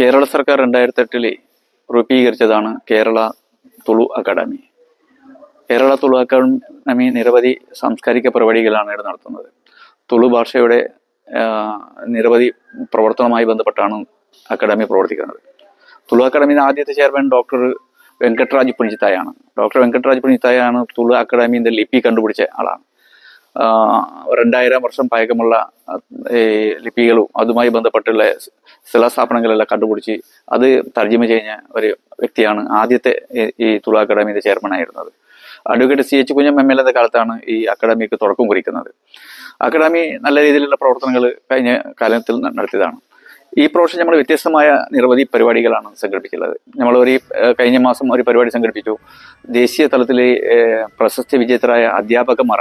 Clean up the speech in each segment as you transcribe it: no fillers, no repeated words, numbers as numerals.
കേരള സർക്കാർ 2008 രൂപീകരിച്ചതാണ് Kerala Tulu academy. Kerala Tulu academy നിരവധി സാംസ്കാരിക പരിപാടികളാണ് ഇവിടെ നടത്തുന്നത്. തുളു ഭാഷയുടെ നിരവധി പ്രവർത്തനവുമായി ബന്ധപ്പെട്ടാണ് അക്കാദമി പ്രവർത്തിക്കുന്നത്. തുളു അക്കാദമിയുടെ ആദ്യത്തെ chairman doctor Venkataraj പുനിത്തായാണ്. Doctor Venkataraj പുനിത്തായാണ് Tulu അക്കാദമിന്റെ ലിപി കണ്ടുപിടിച്ച ആളാണ്. 2000 വർഷം പഴക്കമുള്ള ലിപികളും അതുമായി ബന്ധപ്പെട്ടുള്ള ശിലാസ്ഥാപനങ്ങളെല്ലാം കണ്ടുപിടിച്ച് അത് തർജ്ജിമ ചെയ്യുന്ന ഒരു വ്യക്തിയാണ് ആദ്യത്തെ ഈ തുളു അക്കാദമിയുടെ ചെയർമാൻ ആയിരുന്നത്. അഡ്വക്കേറ്റ് CH കുഞ്ഞം ML എന്ന കാലത്താണ് ഈ അക്കാദമിക്ക് തുടക്കം കുറിക്കുന്നത്. അക്കാദമി നല്ല രീതിയിലുള്ള പ്രവർത്തനങ്ങൾ കഴിഞ്ഞ കാലത്തിൽ നടത്തിയതാണ്. ഈ പ്രാവശ്യം നമ്മൾ വ്യത്യസ്തമായ നിരവധി പരിപാടികളാണ് സംഘടിപ്പിച്ചുള്ളത്. നമ്മൾ കഴിഞ്ഞ മാസം ഒരു പരിപാടി സംഘടിപ്പിച്ചു. ദേശീയ തലത്തിലെ പ്രശസ്തി വിജേതരായ അധ്യാപകന്മാർ,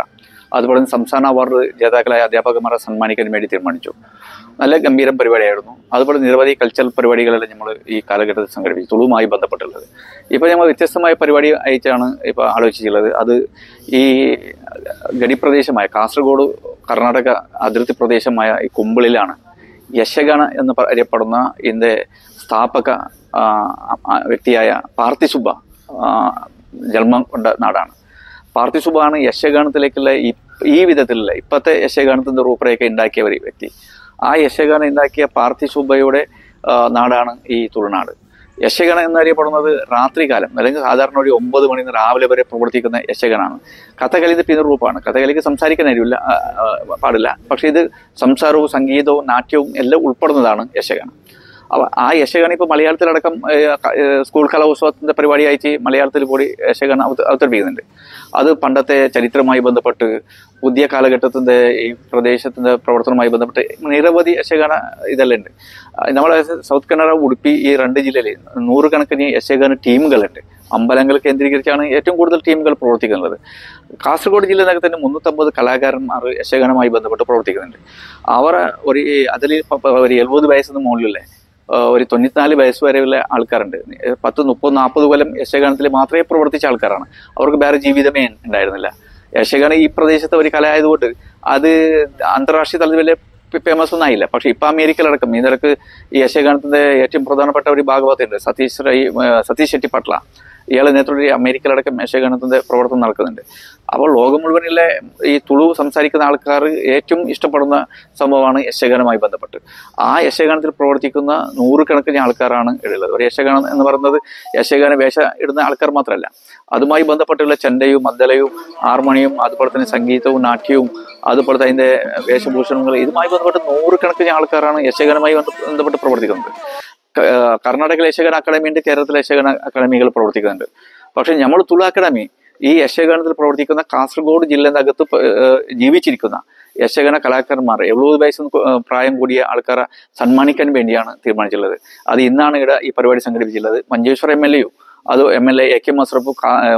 അതുപോലെ തന്നെ സംസ്ഥാന അവാർഡ് ജേതാക്കളായ അധ്യാപകന്മാരെ സമ്മാനിക്കാൻ വേണ്ടി തീരുമാനിച്ചു. നല്ല ഗംഭീരം പരിപാടിയായിരുന്നു. അതുപോലെ നിരവധി കൾച്ചറൽ പരിപാടികളെല്ലാം നമ്മൾ ഈ കാലഘട്ടത്തിൽ സംഘടിപ്പിച്ചു, തുളുവുമായി ബന്ധപ്പെട്ടുള്ളത്. ഇപ്പോൾ നമ്മൾ വ്യത്യസ്തമായ പരിപാടി അയച്ചാണ് ഇപ്പോൾ ആലോചിച്ചിട്ടുള്ളത്. അത് ഈ ഗഡിപ്രദേശമായ കാസർഗോഡ് കർണാടക അതിർത്തി പ്രദേശമായ ഈ കുമ്പിളിലാണ് യക്ഷഗാന എന്ന് അറിയപ്പെടുന്ന ഇതിൻ്റെ സ്ഥാപക വ്യക്തിയായ പാർത്ഥിസുബ്ബ ജന്മം കൊണ്ട നാടാണ്. പാർത്ഥിസുബ്ബാണ് യക്ഷഗാനത്തിലേക്കുള്ള ഈ വിധത്തിലുള്ള ഇപ്പോഴത്തെ യക്ഷഗാനത്തിൻ്റെ റൂപ്പറേഖ ഉണ്ടാക്കിയ ഒരു വ്യക്തി. ആ യക്ഷഗാനം ഉണ്ടാക്കിയ പാർത്ഥിസുബ്ബയുടെ നാടാണ് ഈ തുളുനാട്. യക്ഷഗാനം എന്നറിയപ്പെടുന്നത് രാത്രികാലം അല്ലെങ്കിൽ സാധാരണ ഒരു 9 മണി രാവിലെ വരെ പ്രവർത്തിക്കുന്ന യക്ഷഗാനാണ്. കഥകളിയുടെ പിന്നർ റൂപ്പാണ്. കഥകളിക്ക് സംസാരിക്കാൻ അറിയില്ല, പാടില്ല. പക്ഷെ ഇത് സംസാരവും സംഗീതവും നാട്യവും എല്ലാം ഉൾപ്പെടുന്നതാണ് യക്ഷഗാനം. ആ യക്ഷഗാനം ഇപ്പോൾ മലയാളത്തിലടക്കം സ്കൂൾ കലോത്സവത്തിൻ്റെ പരിപാടിയായിട്ട് മലയാളത്തിൽ കൂടി യക്ഷഗാനം അവതരിപ്പിക്കുന്നുണ്ട്. അത് പണ്ടത്തെ ചരിത്രവുമായി ബന്ധപ്പെട്ട് പുതിയ കാലഘട്ടത്തിൻ്റെ ഈ പ്രദേശത്തിൻ്റെ പ്രവർത്തനവുമായി ബന്ധപ്പെട്ട് നിരവധി യക്ഷഗാന ഇതെല്ലാം ഉണ്ട്. നമ്മുടെ സൗത്ത് കന്നഡ, ഉടുപ്പി ഈ 2 ജില്ലയിൽ 100 കണക്കിന് യക്ഷഗാന ടീമുകളുണ്ട്. അമ്പലങ്ങൾ കേന്ദ്രീകരിച്ചാണ് ഏറ്റവും കൂടുതൽ ടീമുകൾ പ്രവർത്തിക്കുന്നത്. കാസർഗോഡ് ജില്ലയിൽ തന്നെ 350 കലാകാരന്മാർ യക്ഷഗാനവുമായി ബന്ധപ്പെട്ട് പ്രവർത്തിക്കുന്നുണ്ട്. അവർ അതിൽ ഒരു 70 വയസ്സിന് മുകളിലുള്ള ഒരു 94 വയസ്സ് വരെയുള്ള ആൾക്കാരുണ്ട്. 10, 30, 40 കൊല്ലം യക്ഷഗാനത്തിൽ മാത്രമേ പ്രവർത്തിച്ച ആൾക്കാരാണ്. അവർക്ക് വേറെ ജീവിതമേ ഉണ്ടായിരുന്നില്ല. യക്ഷഗാനം ഈ പ്രദേശത്തെ ഒരു കല ആയതുകൊണ്ട് അത് അന്താരാഷ്ട്രീയ തലത്തിൽ വലിയ ഫേമസ് ഒന്നും ആയില്ല. പക്ഷെ ഇപ്പം അമേരിക്കയിലടക്കം ഈ നിരക്ക് ഈ യക്ഷഗാനത്തിന്റെ ഏറ്റവും പ്രധാനപ്പെട്ട ഒരു ഭാഗവത്തുണ്ട്, സതീഷ് ഷെട്ടി പട്ല. ഇയാളെ നേതൃത്വത്തിൽ അമേരിക്കയിലടക്കം യക്ഷഗാനത്തിന്റെ പ്രവർത്തനം നടക്കുന്നുണ്ട്. അപ്പോൾ ലോകം മുഴുവനിലെ ഈ തുളു സംസാരിക്കുന്ന ആൾക്കാർ ഏറ്റവും ഇഷ്ടപ്പെടുന്ന സംഭവമാണ് യക്ഷഗാനവുമായി ബന്ധപ്പെട്ട്. ആ യക്ഷഗാനത്തിൽ പ്രവർത്തിക്കുന്ന 100 കണക്കിന് ആൾക്കാരാണ് ഉള്ളത്. ഒരു യക്ഷഗാനം എന്ന് പറയുന്നത് യക്ഷഗാന വേഷ ഇടുന്ന ആൾക്കാർ മാത്രമല്ല, അതുമായി ബന്ധപ്പെട്ടുള്ള ചെണ്ടയും മദ്ദളയും ഹാർമോണിയും അതുപോലെ തന്നെ സംഗീതവും നാട്യവും അതുപോലെ തന്നെ അതിൻ്റെ വേഷഭൂഷണങ്ങൾ ഇതുമായി ബന്ധപ്പെട്ട് 100 കണക്കിന് ആൾക്കാരാണ് യക്ഷഗാനവുമായി ബന്ധപ്പെട്ട് പ്രവർത്തിക്കുന്നത്. കർണാടക യക്ഷഗാന അക്കാദമി ഉണ്ട്, കേരളത്തിലെ യക്ഷഗാന അക്കാദമികൾ പ്രവർത്തിക്കുന്നുണ്ട്. പക്ഷെ നമ്മൾ തുളു അക്കാദമി ഈ യക്ഷഗാനത്തിൽ പ്രവർത്തിക്കുന്ന കാസർഗോഡ് ജില്ലയിനകത്ത് ജീവിച്ചിരിക്കുന്ന യക്ഷഗാന കലാകാരന്മാർ 70 വയസ്സിന് പ്രായം കൂടിയ ആൾക്കാരെ സമ്മാനിക്കാൻ വേണ്ടിയാണ് തീരുമാനിച്ചിട്ടുള്ളത്. അത് ഇന്നാണ് ഇവിടെ ഈ പരിപാടി സംഘടിപ്പിച്ചിട്ടുള്ളത്. മഞ്ചേശ്വർ MLA അത് MLA AK മസ്റഫ്,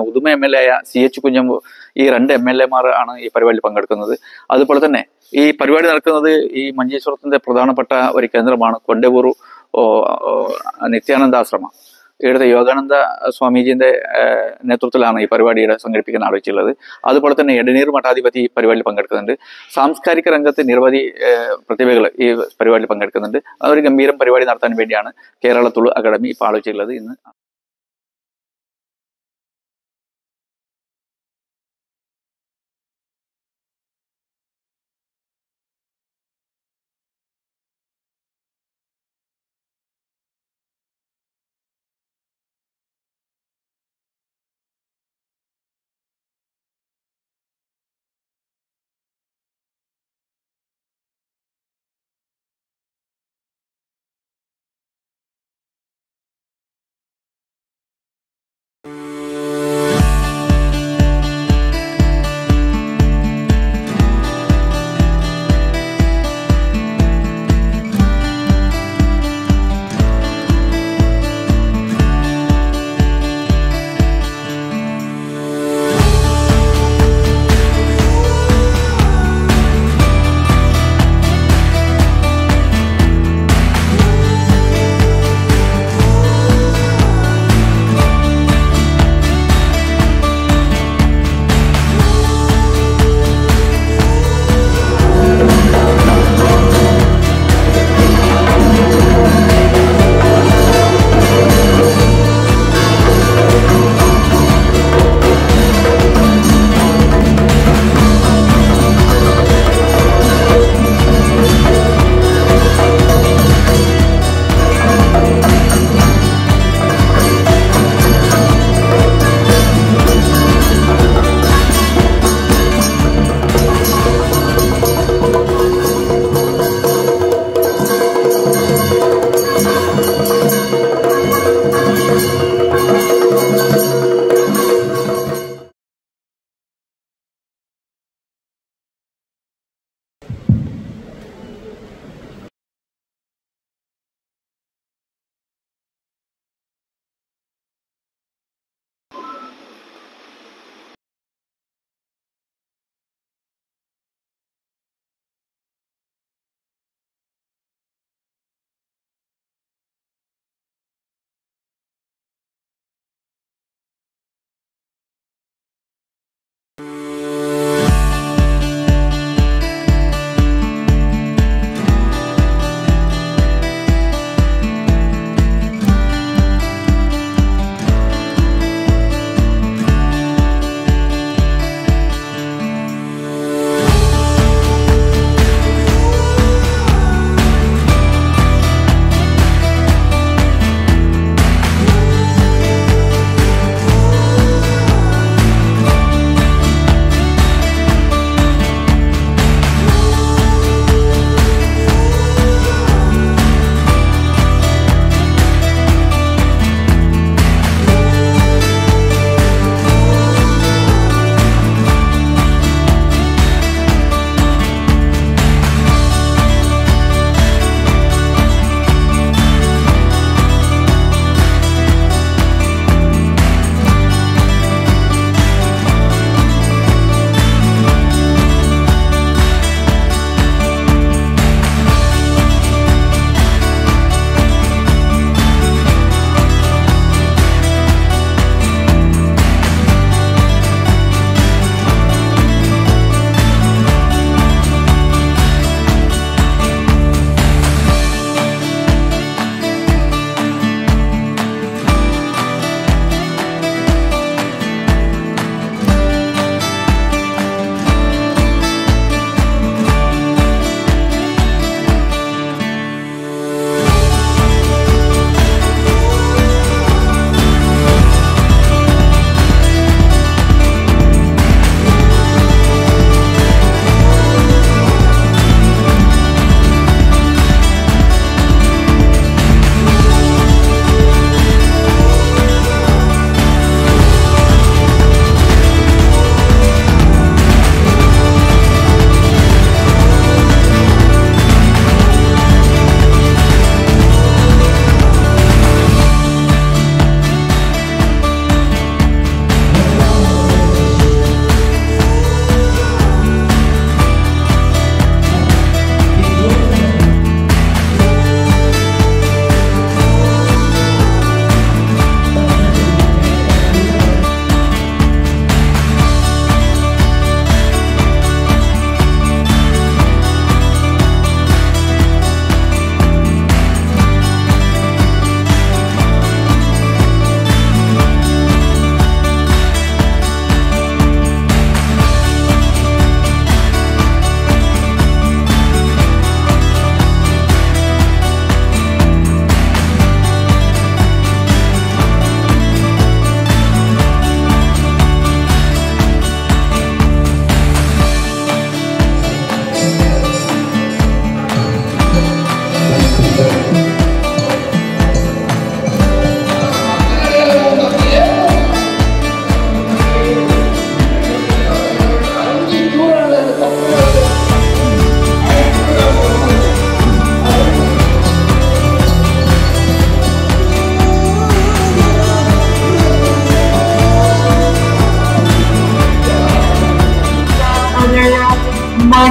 ഉദുമ MLA ആയ CH കുഞ്ഞമ്പു, ഈ 2 MLA ആണ് ഈ പരിപാടിയിൽ പങ്കെടുക്കുന്നത്. അതുപോലെ തന്നെ ഈ പരിപാടി നടക്കുന്നത് ഈ മഞ്ചേശ്വരത്തിന്റെ പ്രധാനപ്പെട്ട ഒരു കേന്ദ്രമാണ് കൊണ്ടവൂർ നിത്യാനന്ദാശ്രമം. ഇവിടുത്തെ യോഗാനന്ദ സ്വാമീജിന്റെ നേതൃത്വത്തിലാണ് ഈ പരിപാടിയുടെ സംഘടിപ്പിക്കാൻ ആലോചിച്ചുള്ളത്. അതുപോലെ തന്നെ എടനീർ മഠാധിപതി ഈ പരിപാടിയിൽ പങ്കെടുക്കുന്നുണ്ട്. സാംസ്കാരിക രംഗത്ത് നിരവധി പ്രതിഭകൾ ഈ പരിപാടിയിൽ പങ്കെടുക്കുന്നുണ്ട്. അതൊരു ഗംഭീരം പരിപാടി നടത്താൻ വേണ്ടിയാണ് കേരള തുളു അക്കാദമി ഇപ്പോൾ ആലോചിച്ചുള്ളത് ഇന്ന്.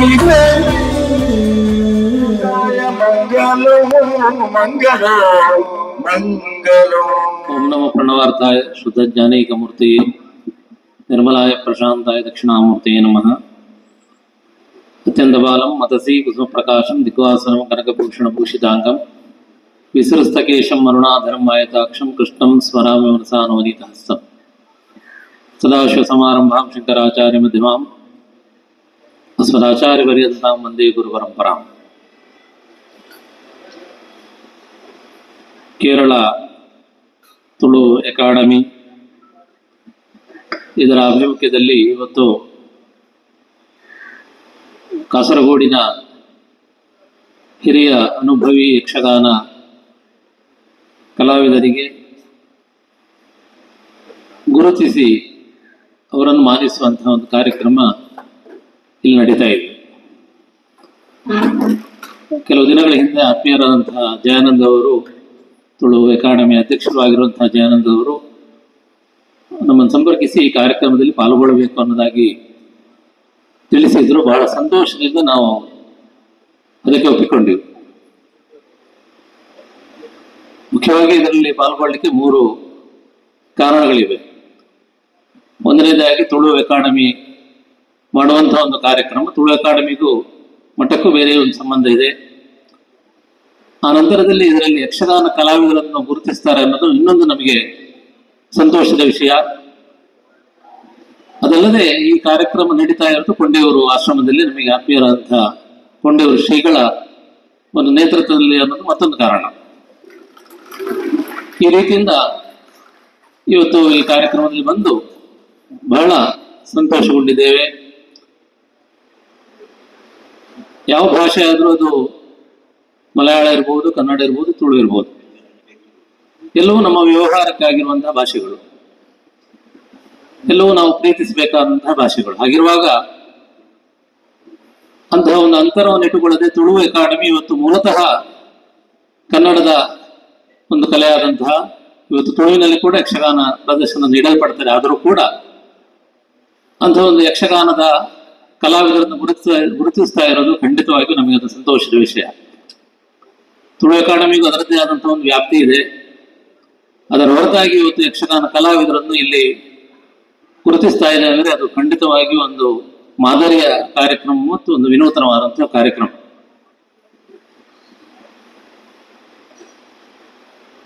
ओम नमो प्रणवार्थाय शुद्ध ज्ञानैकमूर्ति निर्मलाय प्रशांताय दक्षिणामूर्तये नमः। अत्यंत बालं मतसी कुसुम प्रकाशं दिग्वासनं कनकभूषणभूषितांगं विसृस्तकेशं मरुणाधरं आयताक्षं कृष्णं स्वरामि मनसा नवनीतहस्तम् सदाशिवसमारम्भां शंकराचार्यमध्यमाम् अस्मदाचार्यपर्यन्तां वन्दे गुरुपरम्पराम्। ಕೇರಳ ತುಳು ಅಕಾಡೆಮಿ ಇದರ ಆಭಿಮುಖ್ಯದಲ್ಲಿ ಇವತ್ತು ಕಾಸರಗೋಡಿನ ಹಿರಿಯ ಅನುಭವಿ ಯಕ್ಷಗಾನ ಕಲಾವಿದರಿಗೆ ಗುರುತಿಸಿ ಅವರನ್ನು ಮಾನಿಸುವಂತಹ ಒಂದು ಕಾರ್ಯಕ್ರಮ ಇಲ್ಲಿ ನಡೀತಾ ಇದೆ. ಕೆಲವು ದಿನಗಳ ಹಿಂದೆ ಆತ್ಮೀಯರಾದಂತಹ ಜಯಾನಂದ ಅವರು, ತುಳು ಅಕಾಡೆಮಿ ಅಧ್ಯಕ್ಷರು ಆಗಿರುವಂತಹ ಜಯಾನಂದ ಅವರು ನಮ್ಮನ್ನು ಸಂಪರ್ಕಿಸಿ ಈ ಕಾರ್ಯಕ್ರಮದಲ್ಲಿ ಪಾಲ್ಗೊಳ್ಳಬೇಕು ಅನ್ನೋದಾಗಿ ತಿಳಿಸಿದ್ರು. ಬಹಳ ಸಂತೋಷದಿಂದ ನಾವು ಅದಕ್ಕೆ ಒಪ್ಪಿಕೊಂಡೆವು. ಮುಖ್ಯವಾಗಿ ಇದರಲ್ಲಿ ಪಾಲ್ಗೊಳ್ಳಲಿಕ್ಕೆ 3 ಕಾರಣಗಳಿವೆ. ಒಂದನೇದಾಗಿ ತುಳು ಅಕಾಡೆಮಿ ಮಾಡುವಂತಹ ಒಂದು ಕಾರ್ಯಕ್ರಮ, ತುಳು ಅಕಾಡೆಮಿಗೂ ಮಠಕ್ಕೂ ಬೇರೆ ಒಂದು ಸಂಬಂಧ ಇದೆ. ಆ ನಂತರದಲ್ಲಿ ಇದರಲ್ಲಿ ಯಕ್ಷಗಾನ ಕಲಾವಿದರನ್ನು ಗುರುತಿಸ್ತಾರೆ ಅನ್ನೋದು ಇನ್ನೊಂದು ನಮಗೆ ಸಂತೋಷದ ವಿಷಯ. ಅದಲ್ಲದೆ ಈ ಕಾರ್ಯಕ್ರಮ ನಡೀತಾ ಇರೋದು ಕೊಂಡೆಯೂರು ಆಶ್ರಮದಲ್ಲಿ ನಮಗೆ ಆತ್ಮೀಯರಾದಂತಹ ಕೊಂಡೆಯೂರು ಶ್ರೀಗಳ ಒಂದು ನೇತೃತ್ವದಲ್ಲಿ ಅನ್ನೋದು ಮತ್ತೊಂದು ಕಾರಣ. ಈ ರೀತಿಯಿಂದ ಇವತ್ತು ಈ ಕಾರ್ಯಕ್ರಮದಲ್ಲಿ ಬಂದು ಬಹಳ ಸಂತೋಷಗೊಂಡಿದ್ದೇವೆ. ಯಾವ ಭಾಷೆ ಆದರೂ ಅದು ಮಲಯಾಳ ಇರ್ಬೋದು, ಕನ್ನಡ ಇರ್ಬೋದು, ತುಳು ಇರ್ಬೋದು, ಎಲ್ಲವೂ ನಮ್ಮ ವ್ಯವಹಾರಕ್ಕಾಗಿರುವಂತಹ ಭಾಷೆಗಳು, ಎಲ್ಲವೂ ನಾವು ಪ್ರೀತಿಸಬೇಕಾದಂತಹ ಭಾಷೆಗಳು. ಹಾಗಿರುವಾಗ ಅಂತಹ ಒಂದು ಅಂತರವನ್ನು ಇಟ್ಟುಕೊಳ್ಳದೆ ತುಳು ಅಕಾಡೆಮಿ ಇವತ್ತು ಮೂಲತಃ ಕನ್ನಡದ ಒಂದು ಕಲೆಯಾದಂತಹ, ಇವತ್ತು ತುಳುವಿನಲ್ಲಿ ಕೂಡ ಯಕ್ಷಗಾನ ಪ್ರದರ್ಶನ ನೀಡಲ್ಪಡ್ತಾರೆ. ಆದರೂ ಕೂಡ ಅಂತಹ ಒಂದು ಯಕ್ಷಗಾನದ ಕಲಾವಿದರನ್ನು ಗುರುತಿಸ್ತಾ ಇರೋದು ಖಂಡಿತವಾಗಿಯೂ ನಮಗೆ ಅದು ಸಂತೋಷದ ವಿಷಯ. ತುಳು ಅಕಾಡೆಮಿಗೂ ಅದರದ್ದೇ ಆದಂತಹ ಒಂದು ವ್ಯಾಪ್ತಿ ಇದೆ. ಅದರ ಹೊರತಾಗಿ ಇವತ್ತು ಯಕ್ಷಗಾನ ಕಲಾವಿದರನ್ನು ಇಲ್ಲಿ ಗುರುತಿಸ್ತಾ ಇದೆ ಅಂದರೆ ಅದು ಖಂಡಿತವಾಗಿಯೂ ಒಂದು ಮಾದರಿಯ ಕಾರ್ಯಕ್ರಮ ಮತ್ತು ಒಂದು ವಿನೂತನವಾದಂತಹ ಕಾರ್ಯಕ್ರಮ.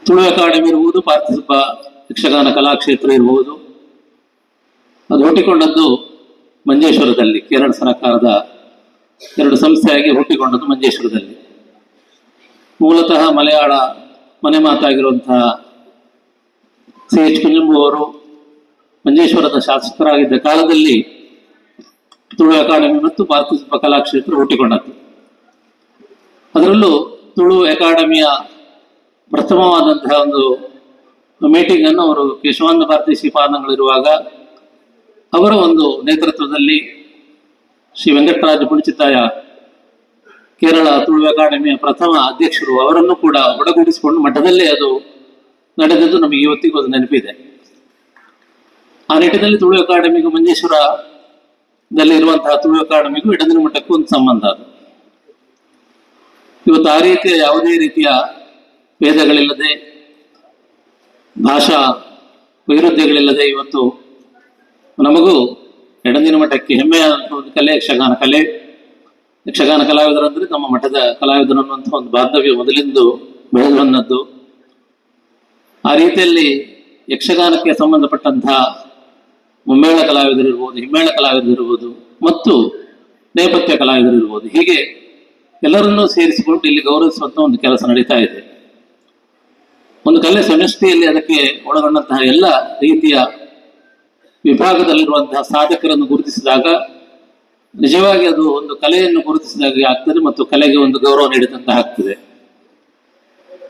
ತುಳು ಅಕಾಡೆಮಿ ಇರ್ಬೋದು, ಪಾರ್ಥಿಸಪ್ಪ ಯಕ್ಷಗಾನ ಕಲಾಕ್ಷೇತ್ರ ಇರಬಹುದು, ಅದು ಹುಟ್ಟಿಕೊಂಡದ್ದು ಮಂಜೇಶ್ವರದಲ್ಲಿ, ಕೇರಳ ಸರ್ಕಾರದ 2 ಸಂಸ್ಥೆಯಾಗಿ ಹುಟ್ಟಿಕೊಂಡದ್ದು ಮಂಜೇಶ್ವರದಲ್ಲಿ. ಮೂಲತಃ ಮಲಯಾಳ ಮನೆ ಮಾತಾಗಿರುವಂತಹ CH ಕುಂಜಂಬು ಅವರು ಮಂಜೇಶ್ವರದ ಶಾಸಕರಾಗಿದ್ದ ಕಾಲದಲ್ಲಿ ತುಳು ಅಕಾಡೆಮಿ ಮತ್ತು ಪಾರ್ಥಿಸಪ್ಪ ಕಲಾಕ್ಷೇತ್ರ ಹುಟ್ಟಿಕೊಂಡದ್ದು. ಅದರಲ್ಲೂ ತುಳು ಅಕಾಡೆಮಿಯ ಪ್ರಥಮವಾದಂತಹ ಒಂದು ಮೀಟಿಂಗ್ ಅನ್ನು ಅವರು ಕೇಶವಾನಂದ ಭಾರತಿ ಶ್ರೀಪಾದಂಗಳಿರುವಾಗ ಅವರ ಒಂದು ನೇತೃತ್ವದಲ್ಲಿ ಶ್ರೀ ವೆಂಕಟರಾಜ ಪುಣಚಿತಾಯ ಕೇರಳ ತುಳು ಅಕಾಡೆಮಿಯ ಪ್ರಥಮ ಅಧ್ಯಕ್ಷರು, ಅವರನ್ನು ಕೂಡ ಒಡಗೂಡಿಸಿಕೊಂಡು ಮಠದಲ್ಲೇ ಅದು ನಡೆದದ್ದು ನಮಗೆ ಇವತ್ತಿಗೂ ಅದು ನೆನಪಿದೆ. ಆ ನಿಟ್ಟಿನಲ್ಲಿ ತುಳು ಅಕಾಡೆಮಿಗೂ ಮಂಜೇಶ್ವರದಲ್ಲಿ ಇರುವಂತಹ ತುಳು ಅಕಾಡೆಮಿಗೂ ಇಡಂದಿನ ಮಠಕ್ಕೂ ಒಂದು ಸಂಬಂಧ ಅದು. ಇವತ್ತು ಆ ರೀತಿಯ ಯಾವುದೇ ರೀತಿಯ ಭೇದಗಳಿಲ್ಲದೆ, ಭಾಷಾ ವೈರುಧ್ಯಗಳಿಲ್ಲದೆ ಇವತ್ತು ನಮಗೂ ಎಡಂದಿನ ಮಠಕ್ಕೆ ಹೆಮ್ಮೆಯಾದಂತಹ ಒಂದು ಕಲೆ ಯಕ್ಷಗಾನ ಕಲೆ. ಯಕ್ಷಗಾನ ಕಲಾವಿದರಂದ್ರೆ ನಮ್ಮ ಮಠದ ಕಲಾವಿದರು ಅನ್ನುವಂತಹ ಒಂದು ಬಾಂಧವ್ಯ ಮೊದಲಿಂದು ಬೆಳೆದು ಬಂದದ್ದು. ಆ ರೀತಿಯಲ್ಲಿ ಯಕ್ಷಗಾನಕ್ಕೆ ಸಂಬಂಧಪಟ್ಟಂತಹ ಮುಮ್ಮೇಳ ಕಲಾವಿದರಿರ್ಬೋದು, ಹಿಮ್ಮೇಳ ಕಲಾವಿದರಿರ್ಬೋದು ಮತ್ತು ನೇಪಥ್ಯ ಕಲಾವಿದರಿರ್ಬೋದು, ಹೀಗೆ ಎಲ್ಲರನ್ನೂ ಸೇರಿಸಿಕೊಂಡು ಇಲ್ಲಿ ಗೌರವಿಸುವಂತ ಒಂದು ಕೆಲಸ ನಡೀತಾ ಇದೆ. ಒಂದು ಕಲೆ ಸಮಷ್ಟಿಯಲ್ಲಿ ಅದಕ್ಕೆ ಒಳಗೊಂಡಂತಹ ಎಲ್ಲ ರೀತಿಯ ವಿಭಾಗದಲ್ಲಿರುವಂತಹ ಸಾಧಕರನ್ನು ಗುರುತಿಸಿದಾಗ ನಿಜವಾಗಿ ಅದು ಒಂದು ಕಲೆಯನ್ನು ಗುರುತಿಸಿದಾಗ ಆಗ್ತದೆ ಮತ್ತು ಕಲೆಗೆ ಒಂದು ಗೌರವ ನೀಡಿದಂತ ಆಗ್ತದೆ.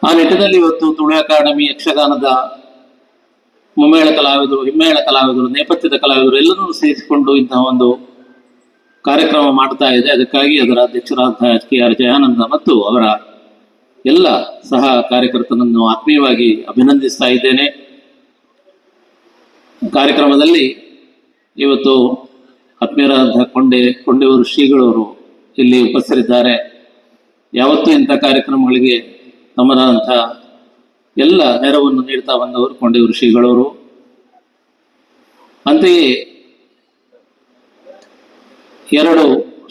ಆ ನಿಟ್ಟಿನಲ್ಲಿ ಇವತ್ತು ತುಳು ಅಕಾಡೆಮಿ ಯಕ್ಷಗಾನದ ಮುಮ್ಮೇಳ ಕಲಾವಿದರು, ಹಿಮ್ಮೇಳ ಕಲಾವಿದರು, ನೇಪಥ್ಯದ ಕಲಾವಿದರು ಎಲ್ಲರನ್ನೂ ಸೇರಿಸಿಕೊಂಡು ಇಂತಹ ಒಂದು ಕಾರ್ಯಕ್ರಮ ಮಾಡ್ತಾ ಇದೆ. ಅದಕ್ಕಾಗಿ ಅದರ ಅಧ್ಯಕ್ಷರಾದಂತಹ KR ಜಯಾನಂದ ಮತ್ತು ಅವರ ಎಲ್ಲ ಸಹ ಕಾರ್ಯಕರ್ತರನ್ನು ಆತ್ಮೀಯವಾಗಿ ಅಭಿನಂದಿಸ್ತಾ ಇದ್ದೇನೆ. ಕಾರ್ಯಕ್ರಮದಲ್ಲಿ ಇವತ್ತು ಆತ್ಮೀಯರಾದಂತಹ ಕೊಂಡೆಯೂರು ಶ್ರೀಗಳವರು ಇಲ್ಲಿ ಉಪಸ್ಥಿತರಿದ್ದಾರೆ. ಯಾವತ್ತೂ ಇಂಥ ಕಾರ್ಯಕ್ರಮಗಳಿಗೆ ತಮ್ಮದಾದಂಥ ಎಲ್ಲ ನೆರವನ್ನು ನೀಡ್ತಾ ಬಂದವರು ಕೊಂಡೇವರು ಶ್ರೀಗಳವರು. ಅಂತೆಯೇ 2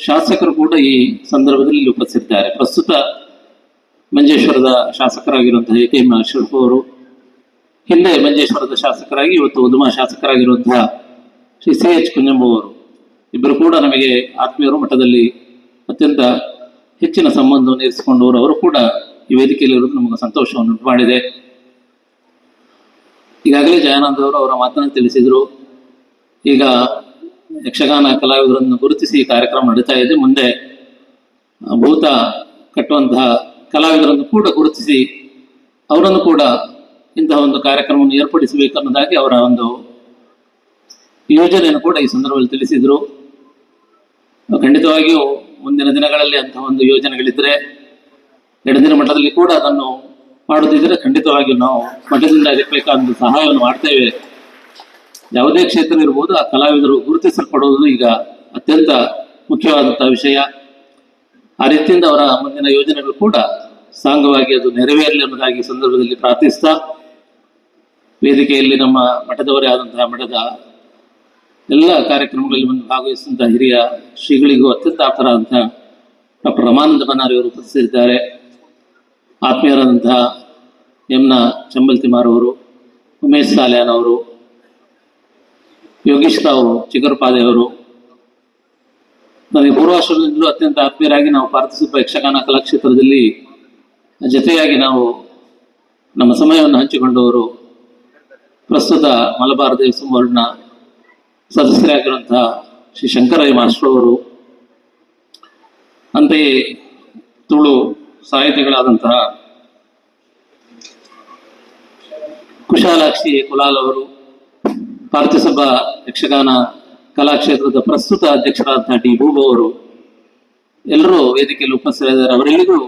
ಶಾಸಕರು ಕೂಡ ಈ ಸಂದರ್ಭದಲ್ಲಿ ಇಲ್ಲಿ ಉಪಸ್ಥಿತರಿದ್ದಾರೆ. ಪ್ರಸ್ತುತ ಮಂಜೇಶ್ವರದ ಶಾಸಕರಾಗಿರುವಂತಹ ಎ.ಕೆ.ಎಂ. ಅಶ್ರಫ್ ಅವರು, ಹಿಂದೆ ಮಂಜೇಶ್ವರದ ಶಾಸಕರಾಗಿ ಇವತ್ತು ಉದುಮ ಶಾಸಕರಾಗಿರುವಂತಹ ಶ್ರೀ ಸಿ.ಎಚ್. ಕುಂಜಂಬು ಅವರು, ಇಬ್ಬರು ಕೂಡ ನಮಗೆ ಆತ್ಮೀಯರು, ಮಠದಲ್ಲಿ ಅತ್ಯಂತ ಹೆಚ್ಚಿನ ಸಂಬಂಧವನ್ನು ಇರಿಸಿಕೊಂಡವರು. ಅವರು ಕೂಡ ಈ ವೇದಿಕೆಯಲ್ಲಿರುವುದು ನಮಗೆ ಸಂತೋಷವನ್ನು ಉಂಟು ಮಾಡಿದೆ. ಈಗಾಗಲೇ ಜಯಾನಂದ್ ಅವರು ಅವರ ಮಾತನ್ನು ತಿಳಿಸಿದರು. ಈಗ ಯಕ್ಷಗಾನ ಕಲಾವಿದರನ್ನು ಗುರುತಿಸಿ ಕಾರ್ಯಕ್ರಮ ನಡೀತಾ ಇದೆ. ಮುಂದೆ ಭೂತ ಕಟ್ಟುವಂತಹ ಕಲಾವಿದರನ್ನು ಕೂಡ ಗುರುತಿಸಿ ಅವರನ್ನು ಕೂಡ ಇಂತಹ ಒಂದು ಕಾರ್ಯಕ್ರಮವನ್ನು ಏರ್ಪಡಿಸಬೇಕನ್ನೋದಾಗಿ ಅವರ ಒಂದು ಯೋಜನೆಯನ್ನು ಕೂಡ ಈ ಸಂದರ್ಭದಲ್ಲಿ ತಿಳಿಸಿದರು. ಖಂಡಿತವಾಗಿಯೂ ಮುಂದಿನ ದಿನಗಳಲ್ಲಿ ಅಂತಹ ಒಂದು ಯೋಜನೆಗಳಿದ್ದರೆ, ಎಡದಿನ ಮಠದಲ್ಲಿ ಕೂಡ ಅದನ್ನು ಮಾಡುತ್ತಿದ್ದರೆ ಖಂಡಿತವಾಗಿಯೂ ನಾವು ಮಠದಿಂದ ಆಗಬೇಕಾದ ಸಹಾಯವನ್ನು ಮಾಡ್ತೇವೆ. ಯಾವುದೇ ಕ್ಷೇತ್ರ ಇರ್ಬೋದು, ಆ ಕಲಾವಿದರು ಗುರುತಿಸಲ್ಪಡುವುದು ಈಗ ಅತ್ಯಂತ ಮುಖ್ಯವಾದಂತಹ ವಿಷಯ. ಆ ರೀತಿಯಿಂದ ಅವರ ಮುಂದಿನ ಯೋಜನೆಗಳು ಕೂಡ ಸಾಂಗವಾಗಿ ಅದು ನೆರವೇರಲಿ ಅನ್ನೋದಾಗಿ ಸಂದರ್ಭದಲ್ಲಿ ಪ್ರಾರ್ಥಿಸ್ತಾ, ವೇದಿಕೆಯಲ್ಲಿ ನಮ್ಮ ಮಠದವರೇ ಆದಂತಹ ಮಠದ ಎಲ್ಲ ಕಾರ್ಯಕ್ರಮಗಳಲ್ಲಿ ಬಂದು ಭಾಗವಹಿಸಿದಂತಹ ಹಿರಿಯ ಶ್ರೀಗಳಿಗೂ ಅತ್ಯಂತ ಆಪ್ತರಾದಂತಹ ಡಾಕ್ಟರ್ ರಮಾನಂದ ಬನಾರಿ ಅವರು ಉಪಸ್ಥಿತರಿದ್ದಾರೆ. ಆತ್ಮೀಯರಾದಂತಹ ಎಂ.ನ ಚಂಬಲ್ತಿಮಾರ್ ಅವರು, ಉಮೇಶ್ ಸಾಲ್ಯಾನ್ ಅವರು, ಯೋಗೀಶ್ ರಾವ್ ಚಿಗರುಪಾದೆ ಅವರು, ನನಗೆ ಪೂರ್ವಾಶ್ರಮದಿಂದಲೂ ಅತ್ಯಂತ ಆತ್ಮೀಯರಾಗಿ ನಾವು ಪಾರ್ಥಿಸುವ ಯಕ್ಷಗಾನ ಕಲಾಕ್ಷೇತ್ರದಲ್ಲಿ ಜೊತೆಯಾಗಿ ನಾವು ನಮ್ಮ ಸಮಯವನ್ನು ಹಂಚಿಕೊಂಡವರು, ಪ್ರಸ್ತುತ ಮಲಬಾರ್ ದೇವಸ್ವಾಂ ಬೋರ್ಡ್ನ ಸದಸ್ಯರಾಗಿರುವಂತಹ ಶ್ರೀ ಶಂಕರಯ್ಯ ಮಾಸ್ಟರ್ ಅವರು, ಅಂತೆಯೇ ತುಳು ಸಾಹಿತಿಗಳಾದಂತಹ ಕುಶಾಲಾಕ್ಷಿ ಕುಲಾಲ್ ಅವರು, ಪಾರ್ಥಿಸಭಾ ಯಕ್ಷಗಾನ ಕಲಾಕ್ಷೇತ್ರದ ಪ್ರಸ್ತುತ ಅಧ್ಯಕ್ಷರಾದಂತಹ ಡಿ ಭೂಬು ಅವರು, ಎಲ್ಲರೂ ವೇದಿಕೆಯಲ್ಲಿ ಉಪಸ್ಥಿತರಿದ್ದಾರೆ. ಅವರೆಲ್ಲರಿಗೂ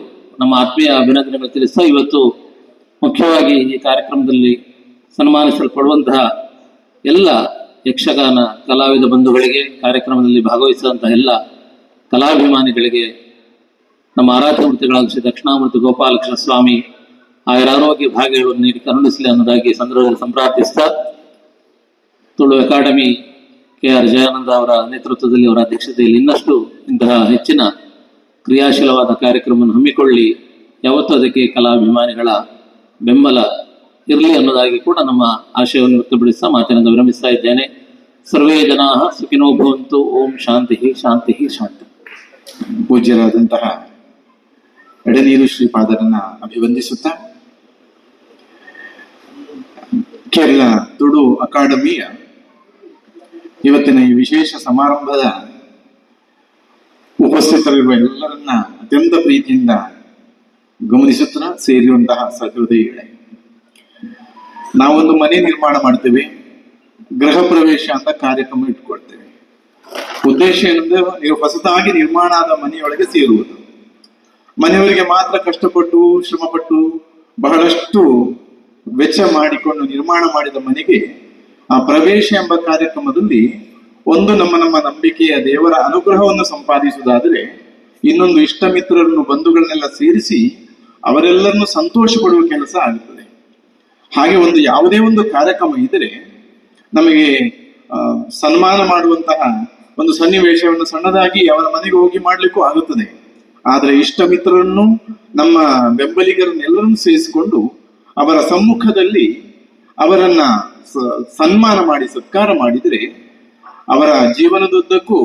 ನಮ್ಮ ಆತ್ಮೀಯ ಅಭಿನಂದನೆಗಳು ತಿಳಿಸ್ತಾ, ಇವತ್ತು ಮುಖ್ಯವಾಗಿ ಈ ಕಾರ್ಯಕ್ರಮದಲ್ಲಿ ಸನ್ಮಾನಿಸಲ್ಪಡುವಂತಹ ಎಲ್ಲ ಯಕ್ಷಗಾನ ಕಲಾವಿದ ಬಂಧುಗಳಿಗೆ, ಕಾರ್ಯಕ್ರಮದಲ್ಲಿ ಭಾಗವಹಿಸಿದಂತಹ ಎಲ್ಲ ಕಲಾಭಿಮಾನಿಗಳಿಗೆ ನಮ್ಮ ಆರಾಧ್ಯ ಮೂರ್ತಿಗಳಾದ ಶ್ರೀ ದಕ್ಷಿಣಾಮೂರ್ತಿ ಗೋಪಾಲಕೃಷ್ಣ ಸ್ವಾಮಿ ಆಯುರಾರೋಗ್ಯ ಭಾಗ್ಯಗಳನ್ನು ನೀಡಿ ಕರುಣಿಸಲಿ ಅನ್ನೋದಾಗಿ ಸಂದರ್ಭದಲ್ಲಿ ಸಂಪ್ರಾರ್ಥಿಸ್ತಾ, ತುಳು ಅಕಾಡೆಮಿ ಕೆ.ಆರ್. ಜಯಾನಂದ ಅವರ ನೇತೃತ್ವದಲ್ಲಿ, ಅವರ ಅಧ್ಯಕ್ಷತೆಯಲ್ಲಿ ಇನ್ನಷ್ಟು ಇಂತಹ ಹೆಚ್ಚಿನ ಕ್ರಿಯಾಶೀಲವಾದ ಕಾರ್ಯಕ್ರಮವನ್ನು ಹಮ್ಮಿಕೊಳ್ಳಿ, ಯಾವತ್ತೂ ಅದಕ್ಕೆ ಕಲಾಭಿಮಾನಿಗಳ ಬೆಂಬಲ ಇರಲಿ ಅನ್ನೋದಾಗಿ ಕೂಡ ನಮ್ಮ ಆಶಯವನ್ನು ವ್ಯಕ್ತಪಡಿಸ್ತಾ ಮಾತಿನಿಂದ ವಿರಮಿಸ್ತಾ ಇದ್ದೇನೆ. ಸರ್ವೇ ಜನಾ ಸುಖಿನೋ ಭವಂತು. ಓಂ ಶಾಂತಿ ಶಾಂತಿ ಶಾಂತಿ. ಪೂಜ್ಯರಾದಂತಹ ಎಡನೀರು ಶ್ರೀಪಾದರನ್ನ ಅಭಿವಂದಿಸುತ್ತಾ, ಕೇರಳ ತುಳು ಅಕಾಡೆಮಿಯ ಇವತ್ತಿನ ಈ ವಿಶೇಷ ಸಮಾರಂಭದ ಉಪಸ್ಥಿತರಿರುವ ಎಲ್ಲರನ್ನ ಅತ್ಯಂತ ಪ್ರೀತಿಯಿಂದ ಗಮನಿಸುತ್ತಾ ಸೇರಿರುವಂತಹ ಸಹೃದಯಿಗಳೇ, ನಾವೊಂದು ಮನೆ ನಿರ್ಮಾಣ ಮಾಡ್ತೇವೆ, ಗೃಹ ಪ್ರವೇಶ ಅಂತ ಕಾರ್ಯಕ್ರಮ ಇಟ್ಕೊಳ್ತೇವೆ. ಉದ್ದೇಶ ಏನಂದ್ರೆ, ನೀವು ಹೊಸದಾಗಿ ನಿರ್ಮಾಣ ಆದ ಮನೆಯೊಳಗೆ ಸೇರುವುದು. ಮನೆಯವರಿಗೆ ಮಾತ್ರ ಕಷ್ಟಪಟ್ಟು ಶ್ರಮಪಟ್ಟು ಬಹಳಷ್ಟು ವೆಚ್ಚ ಮಾಡಿಕೊಂಡು ನಿರ್ಮಾಣ ಮಾಡಿದ ಮನೆಗೆ ಆ ಪ್ರವೇಶ ಎಂಬ ಕಾರ್ಯಕ್ರಮದಲ್ಲಿ ಒಂದು ನಮ್ಮ ನಂಬಿಕೆಯ ದೇವರ ಅನುಗ್ರಹವನ್ನು ಸಂಪಾದಿಸುವುದಾದರೆ, ಇನ್ನೊಂದು ಇಷ್ಟ ಮಿತ್ರರನ್ನು ಬಂಧುಗಳನ್ನೆಲ್ಲ ಸೇರಿಸಿ ಅವರೆಲ್ಲರನ್ನು ಸಂತೋಷ ಪಡುವ ಕೆಲಸ ಆಗುತ್ತದೆ. ಹಾಗೆ ಒಂದು ಯಾವುದೇ ಒಂದು ಕಾರ್ಯಕ್ರಮ ಇದ್ದರೆ ನಮಗೆ ಸನ್ಮಾನ ಮಾಡುವಂತಹ ಒಂದು ಸನ್ನಿವೇಶವನ್ನು ಸಣ್ಣದಾಗಿ ಅವರ ಮನೆಗೆ ಹೋಗಿ ಮಾಡ್ಲಿಕ್ಕೂ ಆಗುತ್ತದೆ. ಆದರೆ ಇಷ್ಟ ಮಿತ್ರರನ್ನು, ನಮ್ಮ ಬೆಂಬಲಿಗರನ್ನೆಲ್ಲರನ್ನು ಸೇರಿಸಿಕೊಂಡು ಅವರ ಸಮ್ಮುಖದಲ್ಲಿ ಅವರನ್ನ ಸನ್ಮಾನ ಮಾಡಿ ಸತ್ಕಾರ ಮಾಡಿದರೆ, ಅವರ ಜೀವನದುದ್ದಕ್ಕೂ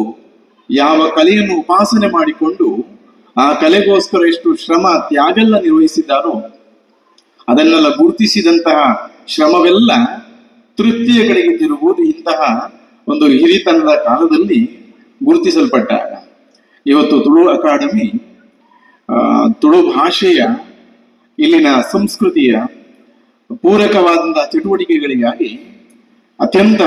ಯಾವ ಕಲೆಯನ್ನು ಉಪಾಸನೆ ಮಾಡಿಕೊಂಡು ಆ ಕಲೆಗೋಸ್ಕರ ಎಷ್ಟು ಶ್ರಮ ತ್ಯಾಗೆಲ್ಲ ನಿರ್ವಹಿಸಿದ್ದಾರೋ ಅದನ್ನೆಲ್ಲ ಗುರುತಿಸಿದಂತಹ ಶ್ರಮವೆಲ್ಲ ತೃಪ್ತಿಯ ಕಡೆಗೆ ತಿರುಗುವುದು ಇಂತಹ ಒಂದು ಹಿರಿತನದ ಕಾಲದಲ್ಲಿ ಗುರುತಿಸಲ್ಪಟ್ಟಾಗ ಇವತ್ತು ತುಳು ಅಕಾಡೆಮಿ ತುಳು ಭಾಷೆಯ ಇಲ್ಲಿನ ಸಂಸ್ಕೃತಿಯ ಪೂರಕವಾದಂತಹ ಚಟುವಟಿಕೆಗಳಿಗಾಗಿ ಅತ್ಯಂತ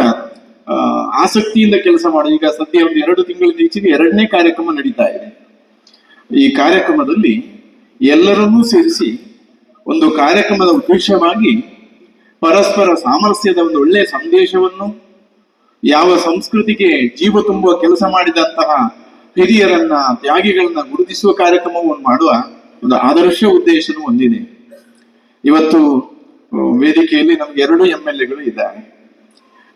ಆಸಕ್ತಿಯಿಂದ ಕೆಲಸ ಮಾಡಿ, ಈಗ ಸದ್ಯ ಒಂದು 2 ತಿಂಗಳಿಂದ ಈಚೆಗೆ 2ನೇ ಕಾರ್ಯಕ್ರಮ ನಡೀತಾ ಇದೆ. ಈ ಕಾರ್ಯಕ್ರಮದಲ್ಲಿ ಎಲ್ಲರನ್ನೂ ಸೇರಿಸಿ ಒಂದು ಕಾರ್ಯಕ್ರಮದ ಉದ್ದೇಶವಾಗಿ ಪರಸ್ಪರ ಸಾಮರಸ್ಯದ ಒಂದು ಒಳ್ಳೆಯ ಸಂದೇಶವನ್ನು, ಯಾವ ಸಂಸ್ಕೃತಿಗೆ ಜೀವ ತುಂಬುವ ಕೆಲಸ ಮಾಡಿದಂತಹ ಹಿರಿಯರನ್ನ ತ್ಯಾಗಿಗಳನ್ನ ಗುರುತಿಸುವ ಕಾರ್ಯಕ್ರಮವನ್ನು ಮಾಡುವ ಒಂದು ಆದರ್ಶ ಉದ್ದೇಶನೂ ಹೊಂದಿದೆ. ಇವತ್ತು ವೇದಿಕೆಯಲ್ಲಿ ನಮ್ಗೆ 2 MLAಗಳು ಇದ್ದಾರೆ.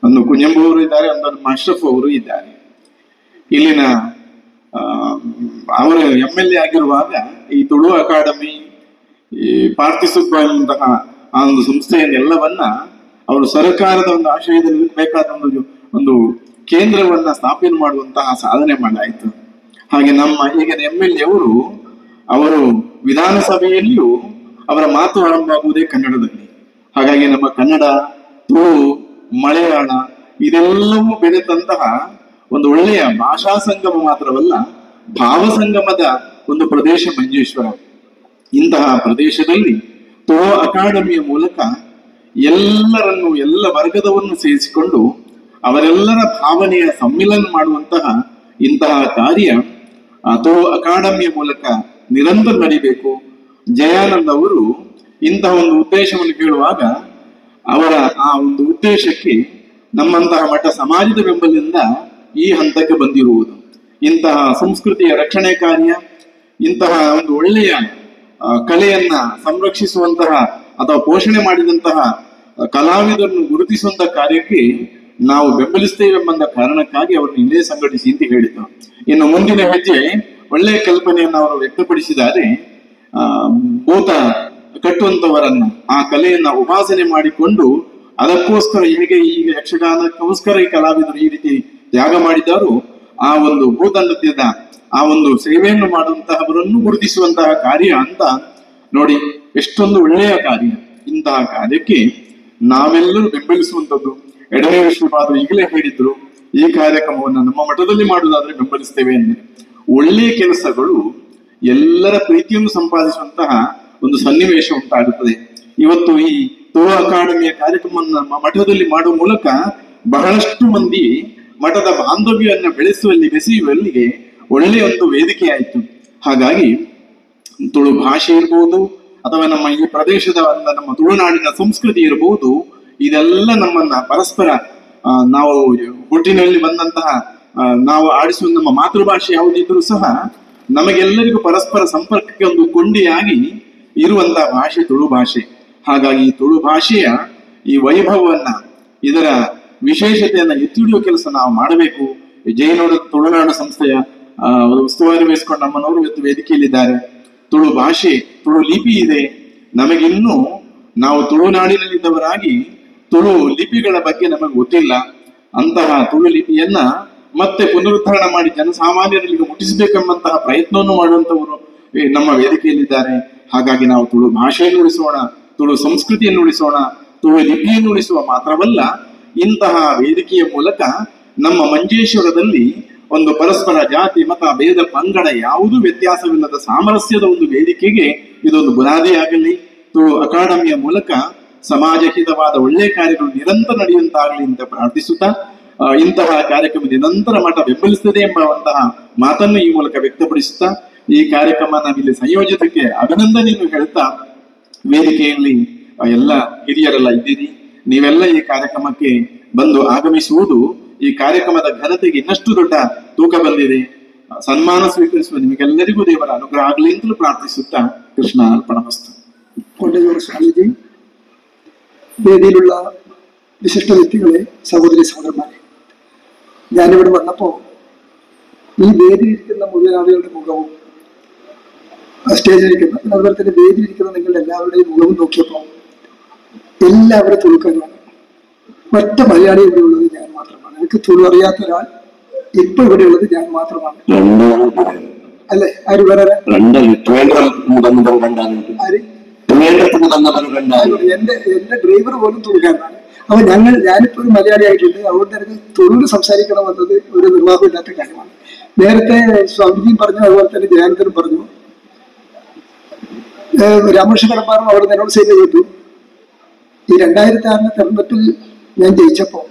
ಒಂದು ಕುಂಜಂಬು ಅವರು ಇದ್ದಾರೆ, ಒಂದು ಅಶ್ರಫ್ ಅವರು ಇದ್ದಾರೆ. ಇಲ್ಲಿನ ಅವರು MLA ಆಗಿರುವಾಗ ಈ ತುಳು ಅಕಾಡೆಮಿ, ಈ ಪಾರ್ಥಿಸುಬ್ಬ ಎಂತಹ ಆ ಒಂದು ಸಂಸ್ಥೆಯನ್ನೆಲ್ಲವನ್ನ ಅವರು ಸರ್ಕಾರದ ಒಂದು ಆಶ್ರಯದಲ್ಲಿ ಬೇಕಾದ ಒಂದು ಕೇಂದ್ರವನ್ನ ಸ್ಥಾಪನೆ ಮಾಡುವಂತಹ ಸಾಧನೆ ಮಾಡಾಯಿತು. ಹಾಗೆ ನಮ್ಮ ಈಗಿನ MLA ಅವರು ವಿಧಾನಸಭೆಯಲ್ಲಿಯೂ ಅವರ ಮಾತು ಆರಂಭ ಆಗುವುದೇ ಕನ್ನಡದಲ್ಲಿ. ಹಾಗಾಗಿ ನಮ್ಮ ಕನ್ನಡ, ತುಳು, ಮಲಯಾಳ ಇದೆಲ್ಲವೂ ಬೆರೆತಂತಹ ಒಂದು ಒಳ್ಳೆಯ ಭಾಷಾ ಸಂಗಮ ಮಾತ್ರವಲ್ಲ, ಭಾವ ಸಂಗಮದ ಒಂದು ಪ್ರದೇಶ ಮಂಜೇಶ್ವರ. ಇಂತಹ ಪ್ರದೇಶದಲ್ಲಿ ತುಳು ಅಕಾಡೆಮಿಯ ಮೂಲಕ ಎಲ್ಲರನ್ನು, ಎಲ್ಲ ವರ್ಗದವನ್ನು ಸೇರಿಸಿಕೊಂಡು ಅವರೆಲ್ಲರ ಭಾವನೆಯ ಸಮ್ಮಿಲನ ಮಾಡುವಂತಹ ಇಂತಹ ಕಾರ್ಯ ತುಳು ಅಕಾಡೆಮಿಯ ಮೂಲಕ ನಿರಂತರ ನಡಿಬೇಕು. ಜಯಾನಂದ್ ಅವರು ಇಂತಹ ಒಂದು ಉದ್ದೇಶವನ್ನು ಕೇಳುವಾಗ ಅವರ ಆ ಒಂದು ಉದ್ದೇಶಕ್ಕೆ ನಮ್ಮಂತಹ ಮಠ ಸಮಾಜದ ಬೆಂಬಲದಿಂದ ಈ ಹಂತಕ್ಕೆ ಬಂದಿರುವುದು. ಇಂತಹ ಸಂಸ್ಕೃತಿಯ ರಕ್ಷಣೆ ಕಾರ್ಯ, ಇಂತಹ ಒಂದು ಒಳ್ಳೆಯ ಕಲೆಯನ್ನ ಸಂರಕ್ಷಿಸುವಂತಹ ಅಥವಾ ಪೋಷಣೆ ಮಾಡಿದಂತಹ ಕಲಾವಿದರನ್ನು ಗುರುತಿಸುವಂತಹ ಕಾರ್ಯಕ್ಕೆ ನಾವು ಬೆಂಬಲಿಸ್ತೇವೆ ಎಂಬ ಕಾರಣಕ್ಕಾಗಿ ಅವರನ್ನು ಇಲ್ಲೇ ಸಂಘಟಿಸಿ ಅಂತ ಹೇಳಿದ್ರು. ಇನ್ನು ಮುಂದಿನ ಹೆಜ್ಜೆ ಒಳ್ಳೆಯ ಕಲ್ಪನೆಯನ್ನು ಅವರು ವ್ಯಕ್ತಪಡಿಸಿದ್ದಾರೆ. ಭೂತ ಕಟ್ಟುವಂತವರನ್ನ, ಆ ಕಲೆಯನ್ನ ಉಪಾಸನೆ ಮಾಡಿಕೊಂಡು ಅದಕ್ಕೋಸ್ಕರ ಹೇಗೆ ಈಗ ಯಕ್ಷಗಾನಕ್ಕೋಸ್ಕರ ಈ ಕಲಾವಿದರು ಈ ರೀತಿ ತ್ಯಾಗ ಮಾಡಿದ್ದಾರೋ ಆ ಒಂದು ಭೂತ ನೃತ್ಯದ ಆ ಒಂದು ಸೇವೆಯನ್ನು ಮಾಡುವಂತಹವರನ್ನು ಗುರುತಿಸುವಂತಹ ಕಾರ್ಯ ಅಂತ ನೋಡಿ, ಎಷ್ಟೊಂದು ಒಳ್ಳೆಯ ಕಾರ್ಯ. ಇಂತಹ ಕಾರ್ಯಕ್ಕೆ ನಾವೆಲ್ಲರೂ ಬೆಂಬಲಿಸುವಂಥದ್ದು. ಎಡನೇ ಶ್ರೀಪಾದರು ಈಗಲೇ ಹೇಳಿದ್ರು, ಈ ಕಾರ್ಯಕ್ರಮವನ್ನು ನಮ್ಮ ಮಠದಲ್ಲಿ ಮಾಡುವುದಾದ್ರೆ ಬೆಂಬಲಿಸ್ತೇವೆ ಅಂದ್ರೆ. ಒಳ್ಳೆಯ ಕೆಲಸಗಳು ಎಲ್ಲರ ಪ್ರೀತಿಯನ್ನು ಸಂಪಾದಿಸುವಂತಹ ಒಂದು ಸನ್ನಿವೇಶ ಉಂಟಾಗುತ್ತದೆ. ಇವತ್ತು ಈ ತುಳು ಅಕಾಡೆಮಿಯ ಕಾರ್ಯಕ್ರಮವನ್ನು ನಮ್ಮ ಮಠದಲ್ಲಿ ಮಾಡುವ ಮೂಲಕ ಬಹಳಷ್ಟು ಮಂದಿ ಮಠದ ಬಾಂಧವ್ಯವನ್ನು ಬೆಸೆಯುವಲ್ಲಿಗೆ ಒಳ್ಳೆಯ ಒಂದು ವೇದಿಕೆ ಆಯಿತು. ಹಾಗಾಗಿ ತುಳು ಭಾಷೆ ಇರಬಹುದು ಅಥವಾ ನಮ್ಮ ಈ ಪ್ರದೇಶದ ನಮ್ಮ ತುಳುನಾಡಿನ ಸಂಸ್ಕೃತಿ ಇರಬಹುದು, ಇದೆಲ್ಲ ನಮ್ಮನ್ನ ಪರಸ್ಪರ ನಾವು ಹುಟ್ಟಿನಲ್ಲಿ ಬಂದಂತಹ ನಾವು ಆಡಿಸುವ ನಮ್ಮ ಮಾತೃಭಾಷೆ ಯಾವುದಿದ್ರೂ ಸಹ ನಮಗೆಲ್ಲರಿಗೂ ಪರಸ್ಪರ ಸಂಪರ್ಕಕ್ಕೆ ಒಂದು ಕೊಂಡಿಯಾಗಿ ಇರುವಂತಹ ಭಾಷೆ ತುಳು ಭಾಷೆ. ಹಾಗಾಗಿ ತುಳು ಭಾಷೆಯ ಈ ವೈಭವವನ್ನ, ಇದರ ವಿಶೇಷತೆಯನ್ನ ಎತ್ತಿ ಹಿಡಿಯುವ ಕೆಲಸ ನಾವು ಮಾಡಬೇಕು. ಜೈನೋಡ ತುಳುನಾಡು ಸಂಸ್ಥೆಯ ಉಸ್ತುವಾರಿ ವಹಿಸಿಕೊಂಡು ನಮ್ಮನವರು ಇವತ್ತು ವೇದಿಕೆಯಲ್ಲಿದ್ದಾರೆ. ತುಳು ಭಾಷೆ, ತುಳು ಲಿಪಿ ಇದೆ. ನಮಗಿನ್ನೂ ನಾವು ತುಳುನಾಡಿನಲ್ಲಿದ್ದವರಾಗಿ ತುಳು ಲಿಪಿಗಳ ಬಗ್ಗೆ ನಮಗೆ ಗೊತ್ತಿಲ್ಲ. ಅಂತಹ ತುಳು ಲಿಪಿಯನ್ನ ಮತ್ತೆ ಪುನರುದ್ಧಾರ ಮಾಡಿ ಜನಸಾಮಾನ್ಯರಿಗೆ ಮುಟ್ಟಿಸಬೇಕೆಂಬಂತಹ ಪ್ರಯತ್ನವನ್ನು ಮಾಡುವಂತವರು ನಮ್ಮ ವೇದಿಕೆಯಲ್ಲಿದ್ದಾರೆ. ಹಾಗಾಗಿ ನಾವು ತುಳು ಭಾಷೆಯನ್ನು ಉಳಿಸೋಣ, ತುಳು ಸಂಸ್ಕೃತಿಯನ್ನು ಉಳಿಸೋಣ, ತುಳು ಲಿಪಿಯನ್ನು ಉಳಿಸುವ ಮಾತ್ರವಲ್ಲ, ಇಂತಹ ವೇದಿಕೆಯ ಮೂಲಕ ನಮ್ಮ ಮಂಜೇಶ್ವರದಲ್ಲಿ ಒಂದು ಪರಸ್ಪರ ಜಾತಿ, ಮತ, ಭೇದ, ಪಂಗಡ ಯಾವುದೂ ವ್ಯತ್ಯಾಸವಿಲ್ಲದ ಸಾಮರಸ್ಯದ ಒಂದು ವೇದಿಕೆಗೆ ಇದೊಂದು ಬುನಾದಿಯಾಗಲಿ. ತುಳು ಅಕಾಡೆಮಿಯ ಮೂಲಕ ಸಮಾಜ ಹಿತವಾದ ಒಳ್ಳೆಯ ಕಾರ್ಯಗಳು ನಿರಂತರ ನಡೆಯುವಂತಾಗಲಿ ಅಂತ ಪ್ರಾರ್ಥಿಸುತ್ತಾ, ಇಂತಹ ಕಾರ್ಯಕ್ರಮ ನಿರಂತರ ಮಠ ಬೆಂಬಲಿಸುತ್ತದೆ ಎಂಬಂತಹ ಮಾತನ್ನು ಈ ಮೂಲಕ ವ್ಯಕ್ತಪಡಿಸುತ್ತಾ, ಈ ಕಾರ್ಯಕ್ರಮ ನಾವಿಲ್ಲಿ ಸಂಯೋಜಕಕ್ಕೆ ಅಭಿನಂದನೆಯನ್ನು ಹೇಳ್ತಾ, ವೇದಿಕೆಯಲ್ಲಿ ಎಲ್ಲ ಹಿರಿಯರೆಲ್ಲ ಇದ್ದೀರಿ, ನೀವೆಲ್ಲ ಈ ಕಾರ್ಯಕ್ರಮಕ್ಕೆ ಬಂದು ಆಗಮಿಸುವುದು ಈ ಕಾರ್ಯಕ್ರಮದ ಘನತೆಗೆ ಇನ್ನಷ್ಟು ದೊಡ್ಡ ತೂಕ ಬಂದಿದೆ. ಸನ್ಮಾನ ಸ್ವೀಕರಿಸುವ ನಿಮಗೆಲ್ಲರಿಗೂ ದೇವರ ಅನುಗ್ರಹ ಆಗಲಿ ಅಂತಲೂ പ്രാർത്ഥിಸುತ್ತಾ കൃഷ്ണ അർപ്പണമസ്തു. കൊണ്ടയൂർ സ്വാമിജി, വേദിയിലുള്ള വിശിഷ്ട വ്യക്തികളെ, സഹോദരി സഹോദരന്മാരെ, ഞാനിവിടെ വന്നപ്പോൾ ഈ വേദിയിരിക്കുന്ന മുഴുവൻ ആളുകളുടെ മുഖവും സ്റ്റേജിലിരിക്കുന്ന, അതുപോലെ തന്നെ വേദിയിരിക്കുന്ന നിങ്ങളുടെ എല്ലാവരുടെയും മുഖവും നോക്കിയപ്പോൾ എല്ലാവരും തുളുക്കാരാണ്. ഒറ്റ മലയാളി ഇവിടെ ഉള്ളത് ഞാൻ മാത്രമാണ്. എനിക്ക് തുളു അറിയാത്ത ഒരാൾ ഇപ്പൊ ഇവിടെ ഉള്ളത് ഞാൻ മാത്രമാണ്. അല്ലെ? ആര് പറയാ? എന്റെ ഡ്രൈവർ പോലും തുളുക്കാരനാണ്. അപ്പൊ ഞാനിപ്പോ ഒരു മലയാളി ആയിട്ടുണ്ട്. അതുകൊണ്ട് എനിക്ക് തുളുവിൽ സംസാരിക്കണം എന്നത് ഒരു നിർവാഹമില്ലാത്ത കാര്യമാണ്. നേരത്തെ സ്വാമിജിയും പറഞ്ഞു, അതുപോലെ തന്നെ ജയാനന്ദനും പറഞ്ഞു, രാമകൃഷ്ണ കടമ്പാറും അവിടെ എന്നോട് ചെയ്ത് കേട്ടു. ഈ 2006 തെരഞ്ഞെടുപ്പിൽ ഞാൻ ജയിച്ചപ്പോ